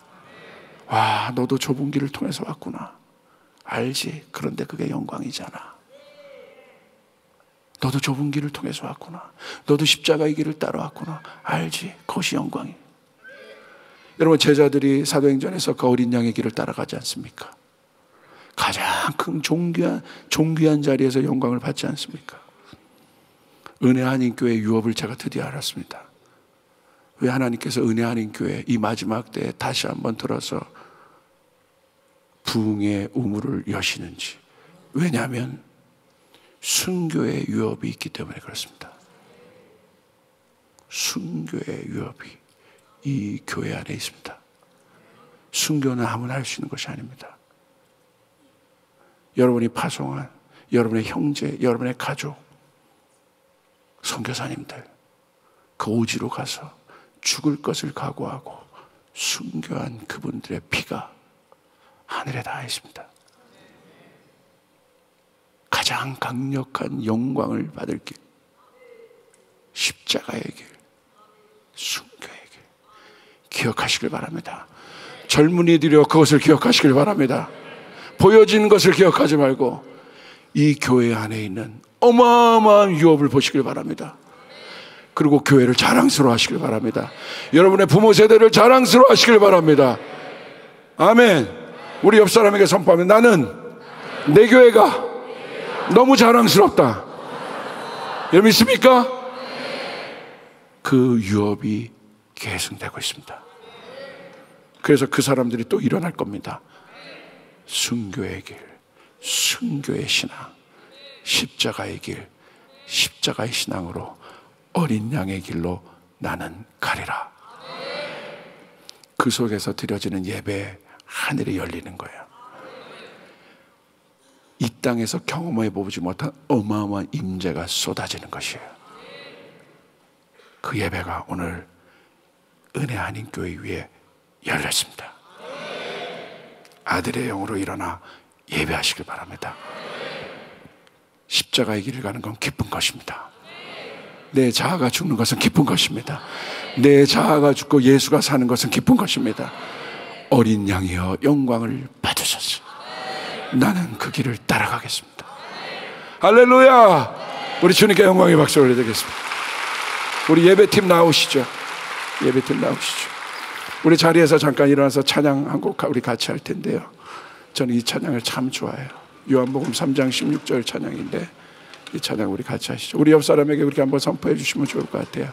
와, 너도 좁은 길을 통해서 왔구나. 알지? 그런데 그게 영광이잖아. 너도 좁은 길을 통해서 왔구나. 너도 십자가의 길을 따라왔구나. 알지? 그것이 영광이. 여러분, 제자들이 사도행전에서 그 어린 양의 길을 따라가지 않습니까? 가장 큰 존귀한 자리에서 영광을 받지 않습니까? 은혜 한인교회 유업을 제가 드디어 알았습니다. 왜 하나님께서 은혜 한인교회 이 마지막 때에 다시 한번 들어서 부흥의 우물을 여시는지. 왜냐하면 순교의 유업이 있기 때문에 그렇습니다. 순교의 유업이 이 교회 안에 있습니다. 순교는 아무나 할 수 있는 것이 아닙니다. 여러분이 파송한 여러분의 형제, 여러분의 가족, 선교사님들, 그 오지로 가서 죽을 것을 각오하고 순교한 그분들의 피가 하늘에 닿아 있습니다. 가장 강력한 영광을 받을 길, 십자가의 길, 순교의 길, 기억하시길 바랍니다. 젊은이들이여 그것을 기억하시길 바랍니다. 보여지는 것을 기억하지 말고 이 교회 안에 있는 어마어마한 유업을 보시길 바랍니다. 그리고 교회를 자랑스러워 하시길 바랍니다. 여러분의 부모 세대를 자랑스러워 하시길 바랍니다. 아멘. 우리 옆 사람에게 선포하면 나는 내 교회가 너무 자랑스럽다. 여러분 믿습니까? 그 유업이 계승되고 있습니다. 그래서 그 사람들이 또 일어날 겁니다. 순교의 길, 순교의 신앙, 십자가의 길, 십자가의 신앙으로 어린 양의 길로 나는 가리라. 그 속에서 드려지는 예배 하늘이 열리는 거예요. 이 땅에서 경험해 보지 못한 어마어마한 임재가 쏟아지는 것이에요. 그 예배가 오늘 은혜 한인교회 위에 열렸습니다. 아들의 영으로 일어나 예배하시길 바랍니다. 십자가의 길을 가는 건 기쁜 것입니다. 내 자아가 죽는 것은 기쁜 것입니다. 내 자아가 죽고 예수가 사는 것은 기쁜 것입니다. 어린 양이여 영광을 받으소서. 나는 그 길을 따라가겠습니다. 할렐루야. 우리 주님께 영광의 박수를 올려드리겠습니다. 우리 예배팀 나오시죠. 예배팀 나오시죠. 우리 자리에서 잠깐 일어나서 찬양 한 곡 우리 같이 할 텐데요. 저는 이 찬양을 참 좋아해요. 요한복음 3장 16절 찬양인데 이 찬양 우리 같이 하시죠. 우리 옆 사람에게 그렇게 한번 선포해 주시면 좋을 것 같아요.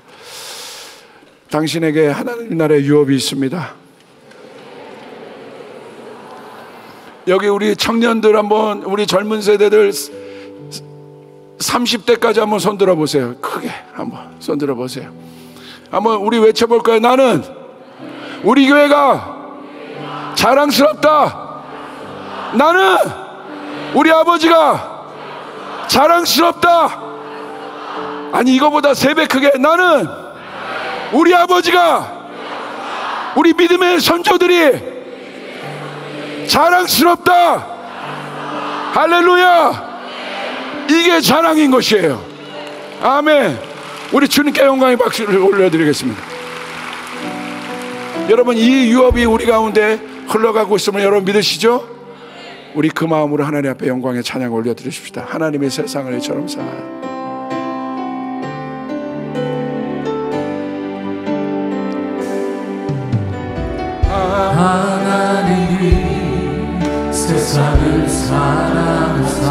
당신에게 하나님 나라의 유업이 있습니다. 여기 우리 청년들 한번, 우리 젊은 세대들 30대까지 한번 손들어 보세요. 크게 한번 손들어 보세요. 한번 우리 외쳐볼까요? 나는 우리 교회가 자랑스럽다. 나는 우리 아버지가 자랑스럽다. 아니 이거보다 3배 크게 나는 우리 아버지가, 우리 믿음의 선조들이 자랑스럽다. 할렐루야. 이게 자랑인 것이에요. 아멘. 우리 주님께 영광의 박수를 올려드리겠습니다. 여러분 이 유업이 우리 가운데 흘러가고 있음을 여러분 믿으시죠? 우리 그 마음으로 하나님 앞에 영광의 찬양 올려드리십시다. 하나님의 세상을 이처럼 사랑하여 하나님이 세상을 사랑하사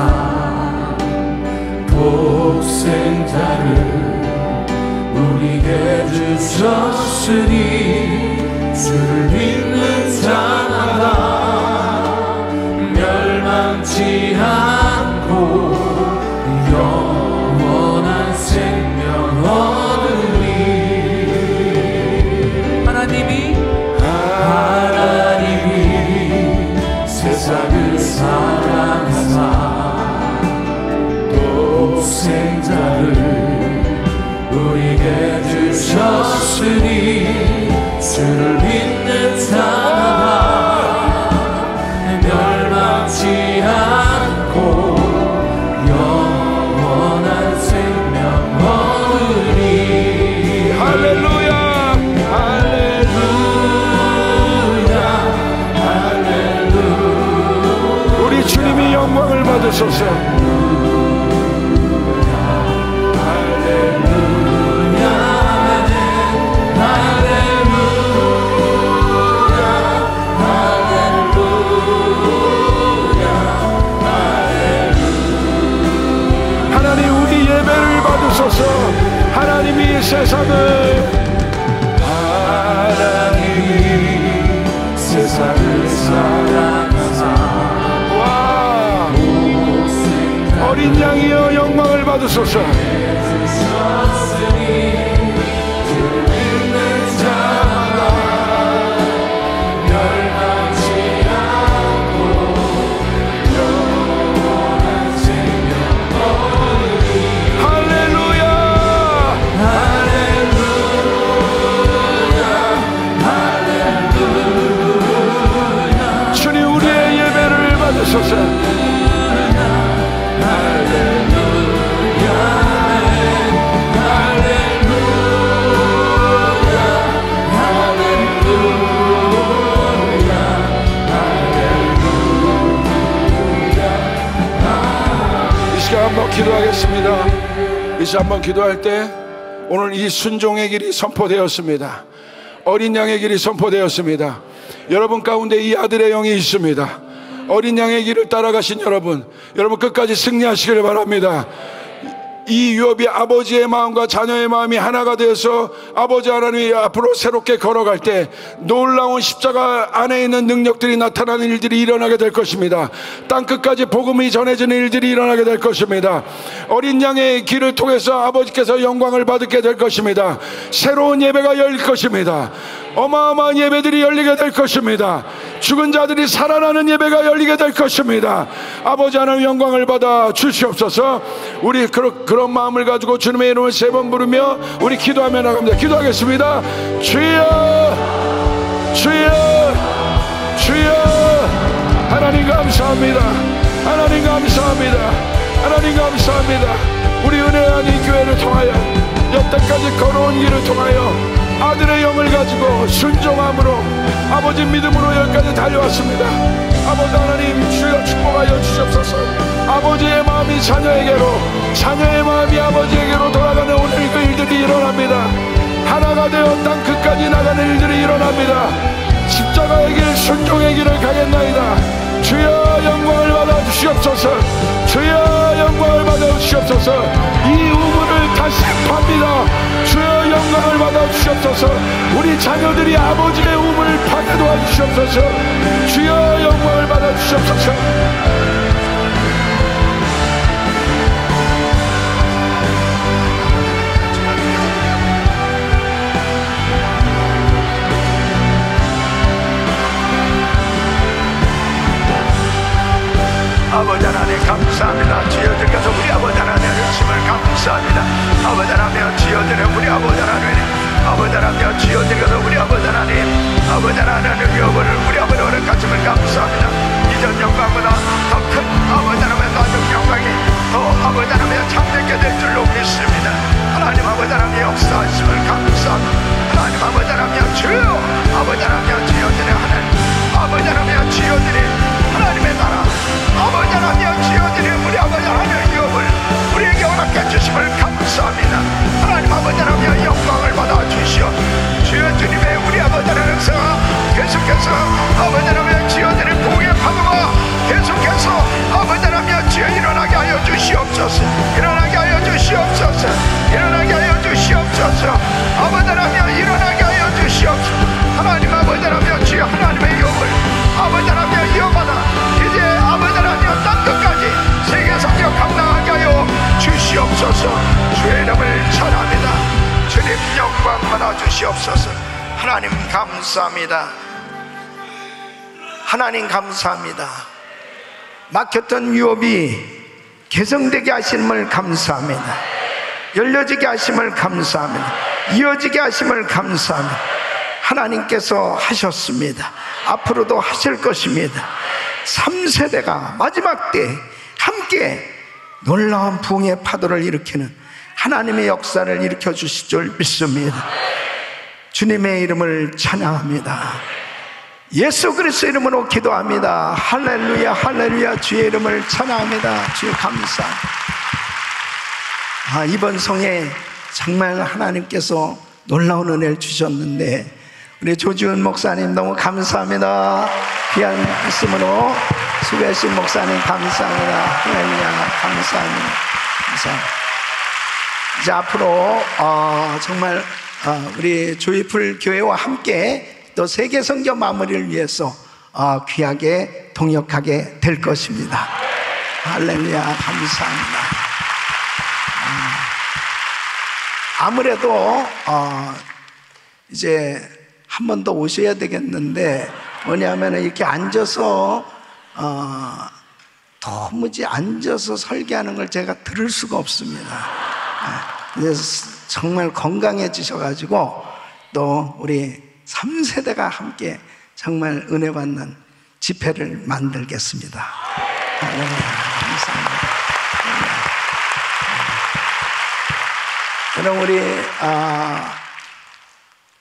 독생자를 우리에게 주셨으니 주를 믿는 자마다 멸망치 않고 영원한 생명 얻으리. 하나님이 세상을 사랑하사 독생자를 우리에게 주셨으니 주를 믿는 자마다 멸망치 않고 영원한 생명 얻으리. 할렐루야 할렐루야. 우리 주님이 영광을 받으소서. 하나님이 세상을 사랑하사 와 어린 양이여 영광을 받으소서. 한번 기도하겠습니다. 이제 한번 기도할 때 오늘 이 순종의 길이 선포되었습니다. 어린 양의 길이 선포되었습니다. 여러분 가운데 이 아들의 영이 있습니다. 어린 양의 길을 따라가신 여러분 끝까지 승리하시길 바랍니다. 이 유업이 아버지의 마음과 자녀의 마음이 하나가 되어서 아버지 하나님이 앞으로 새롭게 걸어갈 때 놀라운 십자가 안에 있는 능력들이 나타나는 일들이 일어나게 될 것입니다. 땅끝까지 복음이 전해지는 일들이 일어나게 될 것입니다. 어린 양의 길을 통해서 아버지께서 영광을 받게 될 것입니다. 새로운 예배가 열릴 것입니다. 어마어마한 예배들이 열리게 될 것입니다. 죽은 자들이 살아나는 예배가 열리게 될 것입니다. 아버지 하나님 영광을 받아 주시옵소서. 우리 그런 마음을 가지고 주님의 이름을 3번 부르며 우리 기도하며 나갑니다. 기도하겠습니다. 주여 주여 주여. 하나님 감사합니다. 하나님 감사합니다. 하나님 감사합니다. 우리 은혜 아닌 교회를 통하여 여태까지 걸어온 길을 통하여 아들의 영을 가지고 순종함으로 아버지 믿음으로 여기까지 달려왔습니다. 아버지 하나님 주여 축복하여 주시옵소서. 아버지의 마음이 자녀에게로, 자녀의 마음이 아버지에게로 돌아가는 오늘 그 일들이 일어납니다. 하나가 되어 땅 끝까지 나가는 일들이 일어납니다. 십자가의 길, 순종의 길을 가겠나이다. 주여 영광을 받아 주시옵소서. 주여 영광을 받아 주시옵소서. 이 우물을 다시 팝니다. 주여 영광을 받아 주시옵소서. 우리 자녀들이 아버지의 우물을 파게 도와주시옵소서. 주여 영광을 받아 주시옵소서. 아버지 하나님 감사합니다. 주여들께서 우리 아버지 하나님의 주심을 감사합니다. 아버지 하나님 주여들의 우리 아버지 하나님, 아버지 하나님 주여들께서 우리 아버지 하나님, 아버지 하나님의 여부를 우리 아버지 허락하심을 감사합니다. 이전 영광보다 더 큰 아버지 하나님의 나중 영광이 더 아버지 하나님의 참되게 될 줄로 믿습니다. 하나님 아버지 하나님의 역사하심을 감사합니다. 하나님 아버지 하나님 주여, 아버지 하나님 주여들의 하나님, 아버지 하나님 주여들의 하나님의 나라, 아버지 하나님 주여들의 우리 아버지 하나님의 유업을 우리에게 허락해 주심을 감사합니다. 하나님 아버지 하나님의 영광을 받아 주시오. 하나님 감사합니다. 하나님 감사합니다. 막혔던 유업이 개성되게 하심을 감사합니다. 열려지게 하심을 감사합니다. 이어지게 하심을 감사합니다. 하나님께서 하셨습니다. 앞으로도 하실 것입니다. 3세대가 마지막 때 함께 놀라운 부흥의 파도를 일으키는 하나님의 역사를 일으켜 주실 줄 믿습니다. 주님의 이름을 찬양합니다. 예수 그리스도의 이름으로 기도합니다. 할렐루야, 할렐루야. 주의 이름을 찬양합니다. 주여 감사합니다. 이번 성에 정말 하나님께서 놀라운 은혜를 주셨는데 우리 조지훈 목사님 너무 감사합니다. 귀한 말씀으로 수고하신 목사님 감사합니다. 할렐루야, 감사합니다. 감사합니다. 이제 앞으로 정말 우리 조이풀 교회와 함께 또 세계 선교 마무리를 위해서 귀하게 동역하게 될 것입니다. 할렐루야, 감사합니다. 아무래도 이제 한 번 더 오셔야 되겠는데 뭐냐면 이렇게 앉아서 도무지 앉아서 설교하는 걸 제가 들을 수가 없습니다. 그래서 정말 건강해지셔가지고 또 우리 3세대가 함께 정말 은혜 받는 집회를 만들겠습니다. 감사합니다. 그럼 우리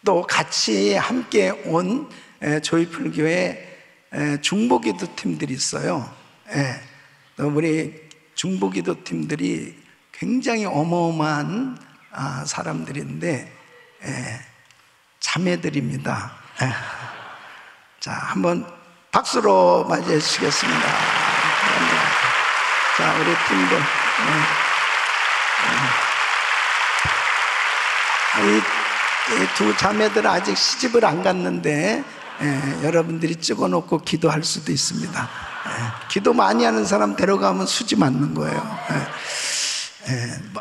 또 같이 함께 온 조이풀교회 중보기도 팀들이 있어요. 또 우리 중보기도 팀들이 굉장히 어마어마한 사람들인데 자매들입니다. 자, 한번 박수로 맞이해 주시겠습니다. 자, 우리 팀들 이 두 자매들은 아직 시집을 안 갔는데 여러분들이 찍어놓고 기도할 수도 있습니다. 기도 많이 하는 사람 데려가면 수지 맞는 거예요.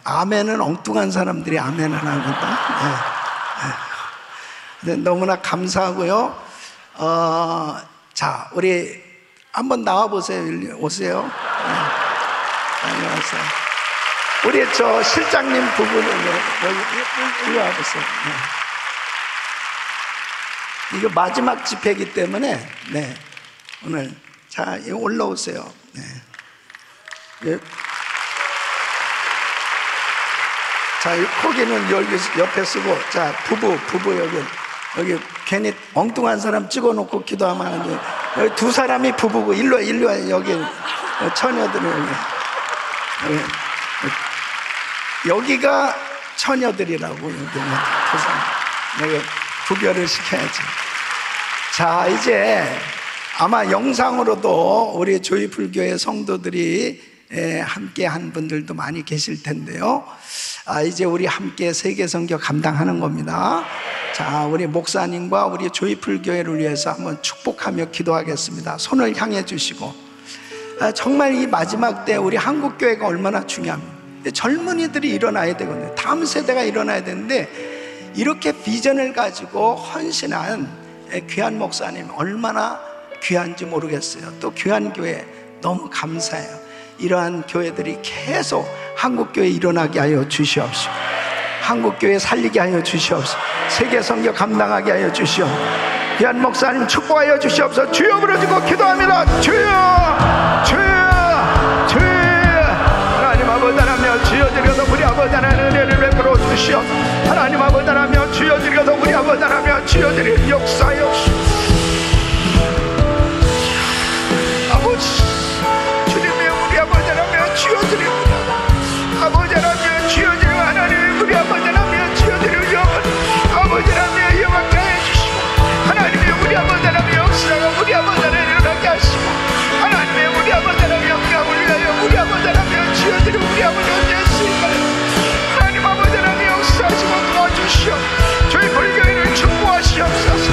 아멘은 엉뚱한 사람들이 아멘을 하거든. 너무나 감사하고요. 자, 우리 한번 나와 보세요. 오세요. 안녕하세요. 우리 저 실장님 부부는 여기 와 보세요. 이거 마지막 집회이기 때문에 오늘 자 올라오세요. 자, 거기는 여기 옆에 쓰고, 자, 부부 여기 괜히 엉뚱한 사람 찍어놓고 기도하면 안 돼. 여기 두 사람이 부부고, 일로 와, 여기 처녀들은 여기가 처녀들이라고, 여기 구별을 시켜야지. 자, 이제 아마 영상으로도 우리 조이풀교회 성도들이 함께 한 분들도 많이 계실 텐데요. 이제 우리 함께 세계 선교 감당하는 겁니다. 자, 우리 목사님과 우리 조이풀교회를 위해서 한번 축복하며 기도하겠습니다. 손을 향해 주시고, 정말 이 마지막 때 우리 한국교회가 얼마나 중요합니다. 젊은이들이 일어나야 되거든요. 다음 세대가 일어나야 되는데, 이렇게 비전을 가지고 헌신한 귀한 목사님 얼마나 귀한지 모르겠어요. 또 귀한 교회 너무 감사해요. 이러한 교회들이 계속 한국교회 일어나게 하여 주시옵시고, 한국교회 살리게 하여 주시옵시고, 세계 선교 감당하게 하여 주시옵시고, 귀한 목사님 축복하여 주시옵소서. 주여 부르짖고 기도합니다. 주여, 주여, 주여. 하나님 아버지 하나님 주여 드려서 우리 아버지 하나님 은혜를 베풀어 주시옵. 하나님 아버지 하나님 주여 드려서 우리 아버지 하나님 주여 드릴 역사여 아버지, 주님의 우리 아버지 하나님 주여 드립니다. 아버지 하나님 주여 드리고, 하나님 우리 아버지 하나님 주여 드리고, 아버지 하나님 영광케 해주시고, 하나님의 우리 아버지 하나님 역사가 우리 아버지 하나님 일어나게 하시고, 하나님의 우리 아버지 하나님 영광을 위하여 우리 아버지 하나님 주여 드리고, 우리 아버지 언제였을까요? 하나님 아버지 하나님 역사하시고 도와주시오. 저희 불교회를 축복하시옵소서.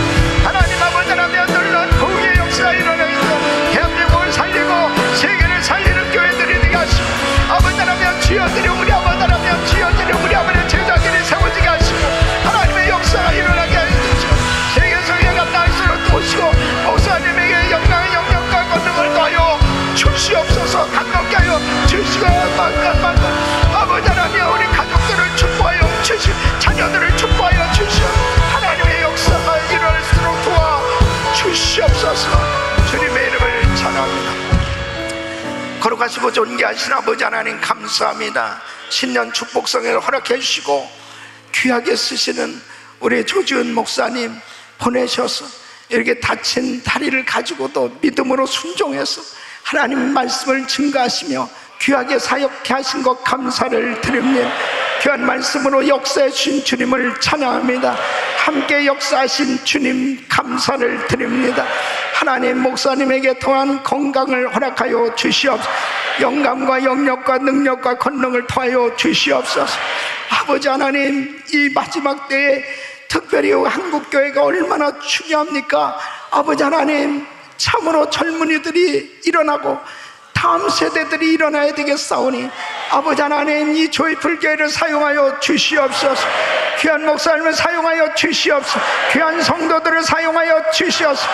거룩하시고 존귀하신 아버지 하나님 감사합니다. 신년 축복성회를 허락해 주시고 귀하게 쓰시는 우리 조지은 목사님 보내셔서 이렇게 다친 다리를 가지고도 믿음으로 순종해서 하나님 말씀을 증거하시며 귀하게 사역케 하신 것 감사를 드립니다. 귀한 말씀으로 역사해 주신 주님을 찬양합니다. 함께 역사하신 주님 감사를 드립니다. 하나님 목사님에게 또한 건강을 허락하여 주시옵소서. 영감과 영력과 능력과 권능을 더하여 주시옵소서. 아버지 하나님, 이 마지막 때에 특별히 한국교회가 얼마나 중요합니까? 아버지 하나님, 참으로 젊은이들이 일어나고 다음 세대들이 일어나야 되겠사오니 아버지 하나님, 이 조이풀 교회를 사용하여 주시옵소서. 귀한 목사님을 사용하여 주시옵소서. 귀한 성도들을 사용하여 주시옵소서.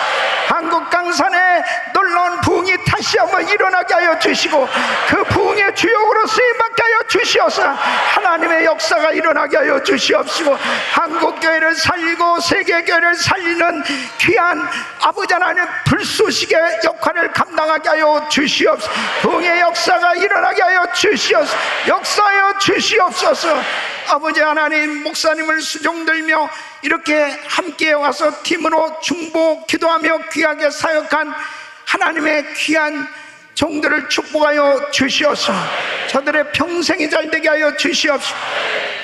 한국 강산에 놀라운 부흥이 다시 한번 일어나게 하여 주시고 그 부흥의 주역으로 쓰임받게 하여 주시옵소서. 하나님의 역사가 일어나게 하여 주시옵시고 한국교회를 살리고 세계교회를 살리는 귀한 아버지 하나님 불쏘시개 역할을 감당하게 하여 주시옵소서. 부흥의 역사가 일어나게 하여 주시옵소서. 역사하여 주시옵소서. 아버지 하나님, 목사님을 수종들며 이렇게 함께 와서 팀으로 중보 기도하며 귀하게 사역한 하나님의 귀한 종들을 축복하여 주시옵소서. 저들의 평생이 잘되게 하여 주시옵소서.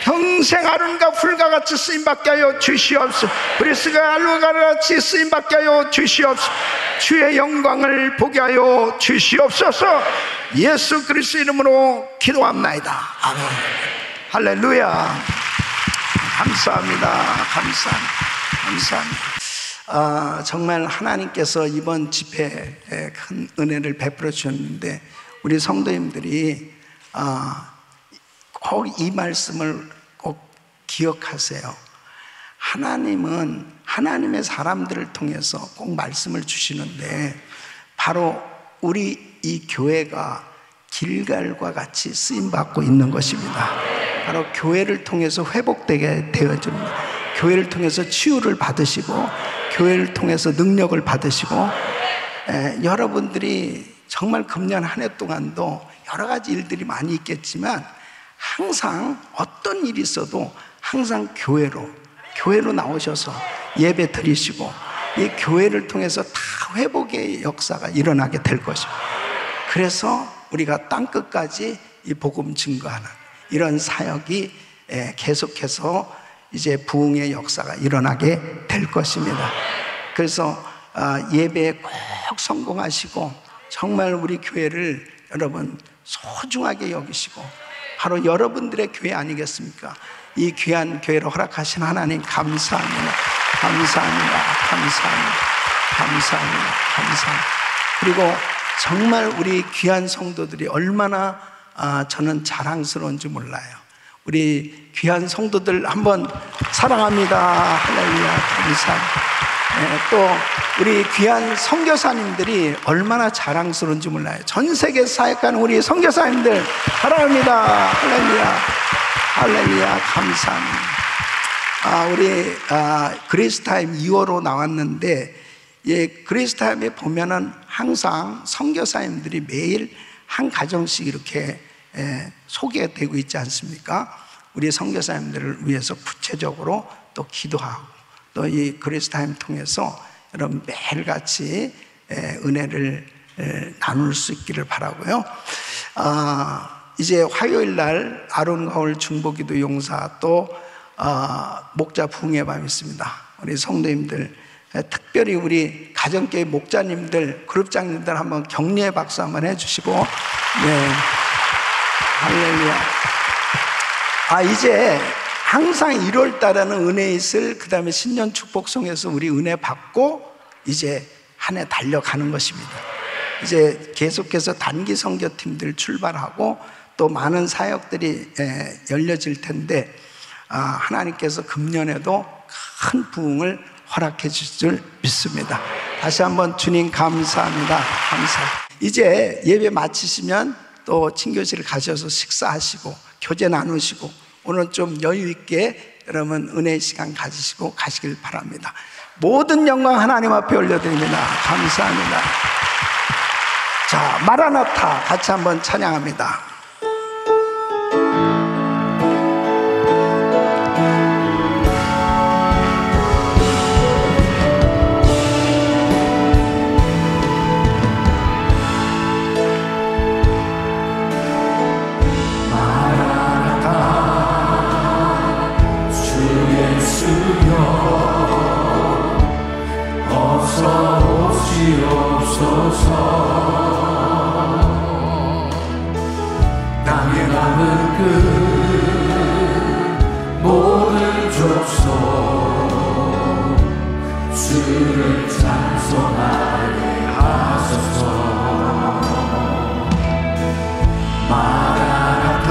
평생 아론과 훌과 같이 쓰임받게 하여 주시옵소서. 브리스가 알루가 같이 쓰임받게 하여 주시옵소서. 주의 영광을 보게 하여 주시옵소서. 예수 그리스도 이름으로 기도합나이다. 아멘. 할렐루야. 감사합니다. 감사합니다. 정말 하나님께서 이번 집회에 큰 은혜를 베풀어 주셨는데 우리 성도님들이 꼭 이 말씀을 꼭 기억하세요. 하나님은 하나님의 사람들을 통해서 꼭 말씀을 주시는데 바로 우리 이 교회가 길갈과 같이 쓰임받고 있는 것입니다. 바로 교회를 통해서 회복되게 되어집니다. 교회를 통해서 치유를 받으시고 교회를 통해서 능력을 받으시고 여러분들이 정말 금년 한 해 동안도 여러 가지 일들이 많이 있겠지만 항상 어떤 일이 있어도 항상 교회로 나오셔서 예배 드리시고 이 교회를 통해서 다 회복의 역사가 일어나게 될 것입니다. 그래서 우리가 땅끝까지 이 복음 증거하는 이런 사역이 계속해서 이제 부흥의 역사가 일어나게 될 것입니다. 그래서 예배에 꼭 성공하시고 정말 우리 교회를 여러분 소중하게 여기시고 바로 여러분들의 교회 아니겠습니까? 이 귀한 교회를 허락하신 하나님 감사합니다. 감사합니다. 감사합니다. 감사합니다. 감사합니다. 그리고 정말 우리 귀한 성도들이 얼마나 저는 자랑스러운지 몰라요. 우리 귀한 성도들 한번 사랑합니다. 할렐루야. 감사합니다. 또 우리 귀한 선교사님들이 얼마나 자랑스러운지 몰라요. 전 세계 사역하는 우리 선교사님들 사랑합니다. 할렐루야. 할렐루야. 감사합니다. 우리 그리스타임 2호로 나왔는데 그리스타임에 보면은 항상 선교사님들이 매일 한 가정씩 이렇게 소개되고 있지 않습니까? 우리 선교사님들을 위해서 구체적으로 또 기도하고 또 이 그리스타임 통해서 여러분 매일같이 은혜를 나눌 수 있기를 바라고요. 이제 화요일 날 아론가올 중보기도 용사 또 목자 부흥의 밤이 있습니다. 우리 성도님들 특별히 우리 가정교회 목자님들 그룹장님들 한번 격려의 박수 한번 해주시고 네. 할렐루야. 이제 항상 1월 달에는 은혜 있을 그 다음에 신년 축복송에서 우리 은혜 받고 이제 한 해 달려가는 것입니다. 이제 계속해서 단기 선교팀들 출발하고 또 많은 사역들이 열려질 텐데 하나님께서 금년에도 큰 부흥을 허락해 주실 줄 믿습니다. 다시 한번 주님 감사합니다. 감사합니다. 이제 예배 마치시면 또 친교실 가셔서 식사하시고 교제 나누시고 오늘 좀 여유 있게 여러분 은혜의 시간 가지시고 가시길 바랍니다. 모든 영광 하나님 앞에 올려드립니다. 감사합니다. 자, 마라나타 같이 한번 찬양합니다. 땅에 남은 끝 모든 족속 주를 찬송하게 하소서. 마라나타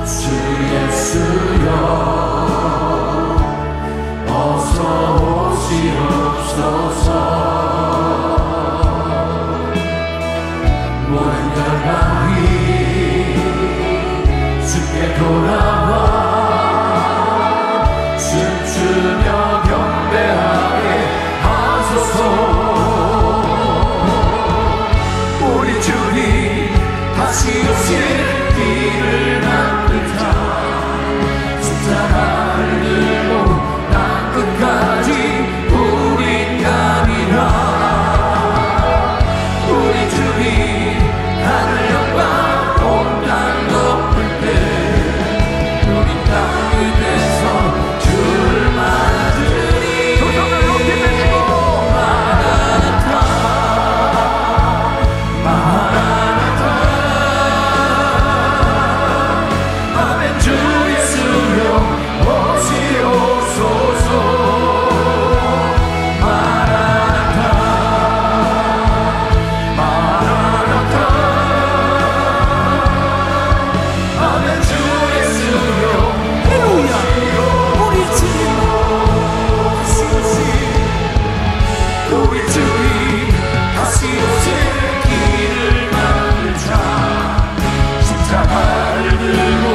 주 예수여 어서 오시옵소서. 모든 열방이 주께 돌아와 춤추며 경배하게 하소서. 우리 주님 다시 오실 길을 만들자. 십자가를 들고 땅 끝까지 우린 가리라. 우리 주님 하늘 영광 온 땅 덮을 때 우리 땅 끝에서 주를 맞으리. 두 손을 높이 들고 마라나타 마라나타 아멘. 주 예수여 오시옵소서. 마라나타 마라나타 아멘. 주 예수여 할렐루야. 우리 주님 우리 주님 다시 오실 길을 만들자. 십자가를 들고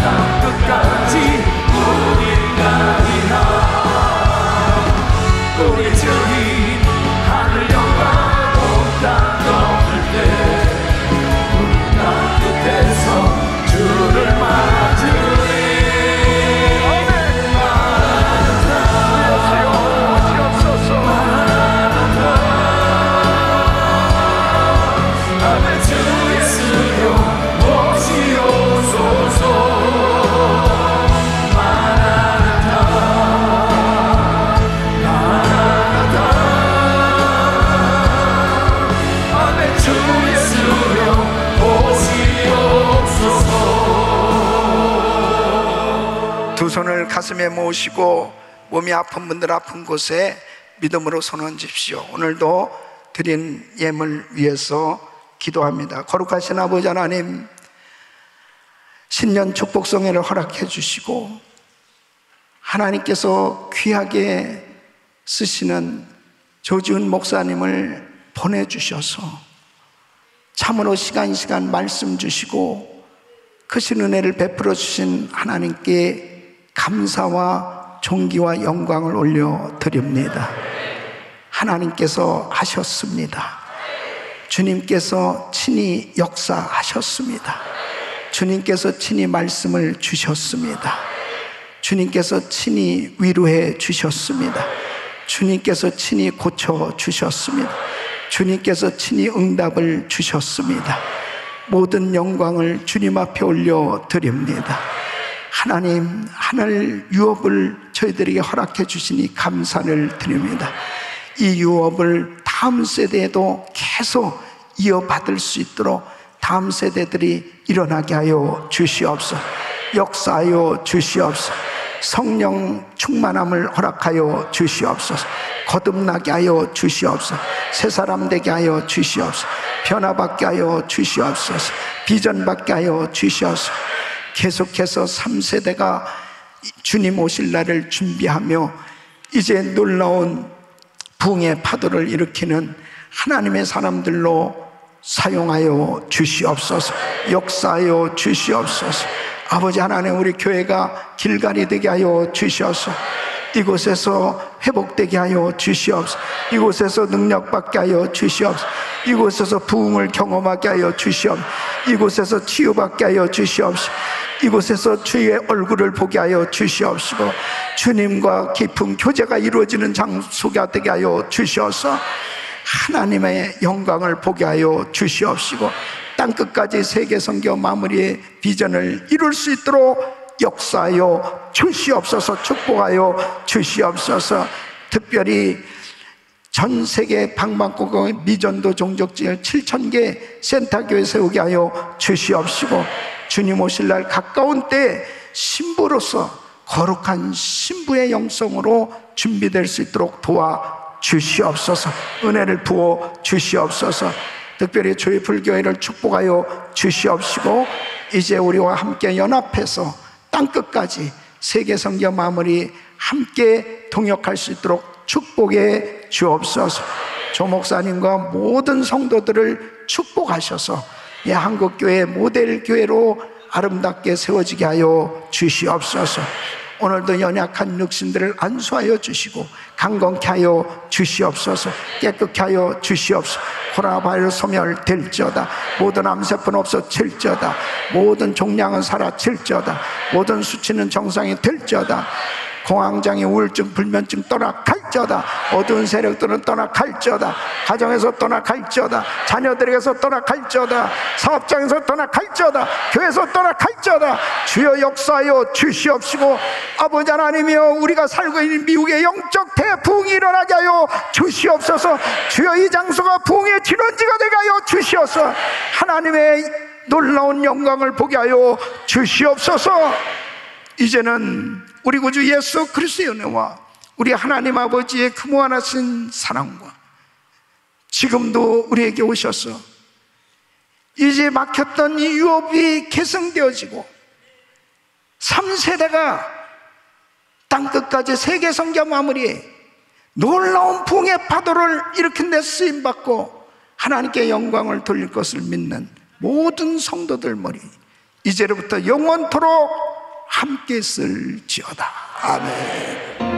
땅 끝까지 우린 가리라. 우리 주님 하늘 영광 온 땅 덮을 때 우리 땅 끝에서 주를 맞으리. 아멘. 주 예수여 오시옵소서. 마라나타 마라나타 아멘. 주 예수여 오시옵소서. 두 손을 가슴에 모으시고 몸이 아픈 분들 아픈 곳에 믿음으로 손 얹으십시오. 오늘도 드린 예물 위해서 기도합니다. 거룩하신 아버지 하나님, 신년 축복성회를 허락해 주시고 하나님께서 귀하게 쓰시는 조지훈 목사님을 보내주셔서 참으로 시간 말씀 주시고 크신 은혜를 베풀어 주신 하나님께 감사와 존귀와 영광을 올려드립니다. 하나님께서 하셨습니다. 주님께서 친히 역사하셨습니다. 주님께서 친히 말씀을 주셨습니다. 주님께서 친히 위로해 주셨습니다. 주님께서 친히 고쳐 주셨습니다. 주님께서 친히 응답을 주셨습니다. 모든 영광을 주님 앞에 올려드립니다. 하나님, 하늘 유업을 저희들에게 허락해 주시니 감사를 드립니다. 이 유업을 다음 세대에도 계속 이어받을 수 있도록 다음 세대들이 일어나게 하여 주시옵소서. 역사하여 주시옵소서. 성령 충만함을 허락하여 주시옵소서. 거듭나게 하여 주시옵소서. 새 사람 되게 하여 주시옵소서. 변화받게 하여 주시옵소서. 비전받게 하여 주시옵소서. 계속해서 3세대가 주님 오실 날을 준비하며 이제 놀라운 부흥의 파도를 일으키는 하나님의 사람들로 사용하여 주시옵소서. 역사하여 주시옵소서. 아버지 하나님, 우리 교회가 길갈이 되게 하여 주시옵소서. 이곳에서 회복되게 하여 주시옵소서. 이곳에서 능력받게 하여 주시옵소서. 이곳에서 부흥을 경험하게 하여 주시옵소서. 이곳에서 치유받게 하여 주시옵소서. 이곳에서 주의 얼굴을 보게 하여 주시옵시고 주님과 깊은 교제가 이루어지는 장소가 되게 하여 주시옵소서. 하나님의 영광을 보게 하여 주시옵시고 땅끝까지 세계 선교 마무리의 비전을 이룰 수 있도록 역사하여 주시옵소서. 축복하여 주시옵소서. 특별히 전 세계 방방곡곡의 미전도 종족지역 7,000개 센터교회 세우게 하여 주시옵시고 주님 오실 날 가까운 때에 신부로서 거룩한 신부의 영성으로 준비될 수 있도록 도와주시옵소서. 은혜를 부어 주시옵소서. 특별히 주의 불교회를 축복하여 주시옵시고 이제 우리와 함께 연합해서 땅끝까지 세계 선교 마무리 함께 동역할 수 있도록 축복해 주옵소서. 조 목사님과 모든 성도들을 축복하셔서 한국교회 모델 교회로 아름답게 세워지게 하여 주시옵소서. 오늘도 연약한 육신들을 안수하여 주시고 강건케 하여 주시옵소서. 깨끗게 하여 주시옵소서. 코로나 바이러스 소멸될지어다. 모든 암세포는 없어질지어다. 모든 종양은 사라질지어다. 모든 수치는 정상이 될지어다. 공황장애, 우울증, 불면증 떠나갈지어다. 어두운 세력들은 떠나갈지어다. 가정에서 떠나갈지어다. 자녀들에게서 떠나갈지어다. 사업장에서 떠나갈지어다. 교회에서 떠나갈지어다. 주여 역사하여 주시옵시고 아버지 하나님이여 우리가 살고 있는 미국의 영적 대부흥이 일어나게 하여 주시옵소서. 주여 이 장소가 부흥의 진원지가 되게 하여 주시옵소서. 하나님의 놀라운 영광을 보게 하여 주시옵소서. 이제는 우리 구주 예수 그리스도의 은혜와 우리 하나님 아버지의 그 무한하신 사랑과 지금도 우리에게 오셔서 이제 막혔던 이 유업이 개성되어지고 3세대가 땅끝까지 세계 선교 마무리에 놀라운 부흥의 파도를 일으킨 데 쓰임받고 하나님께 영광을 돌릴 것을 믿는 모든 성도들 머리 이제로부터 영원토록 함께 쓸지어다. 아멘.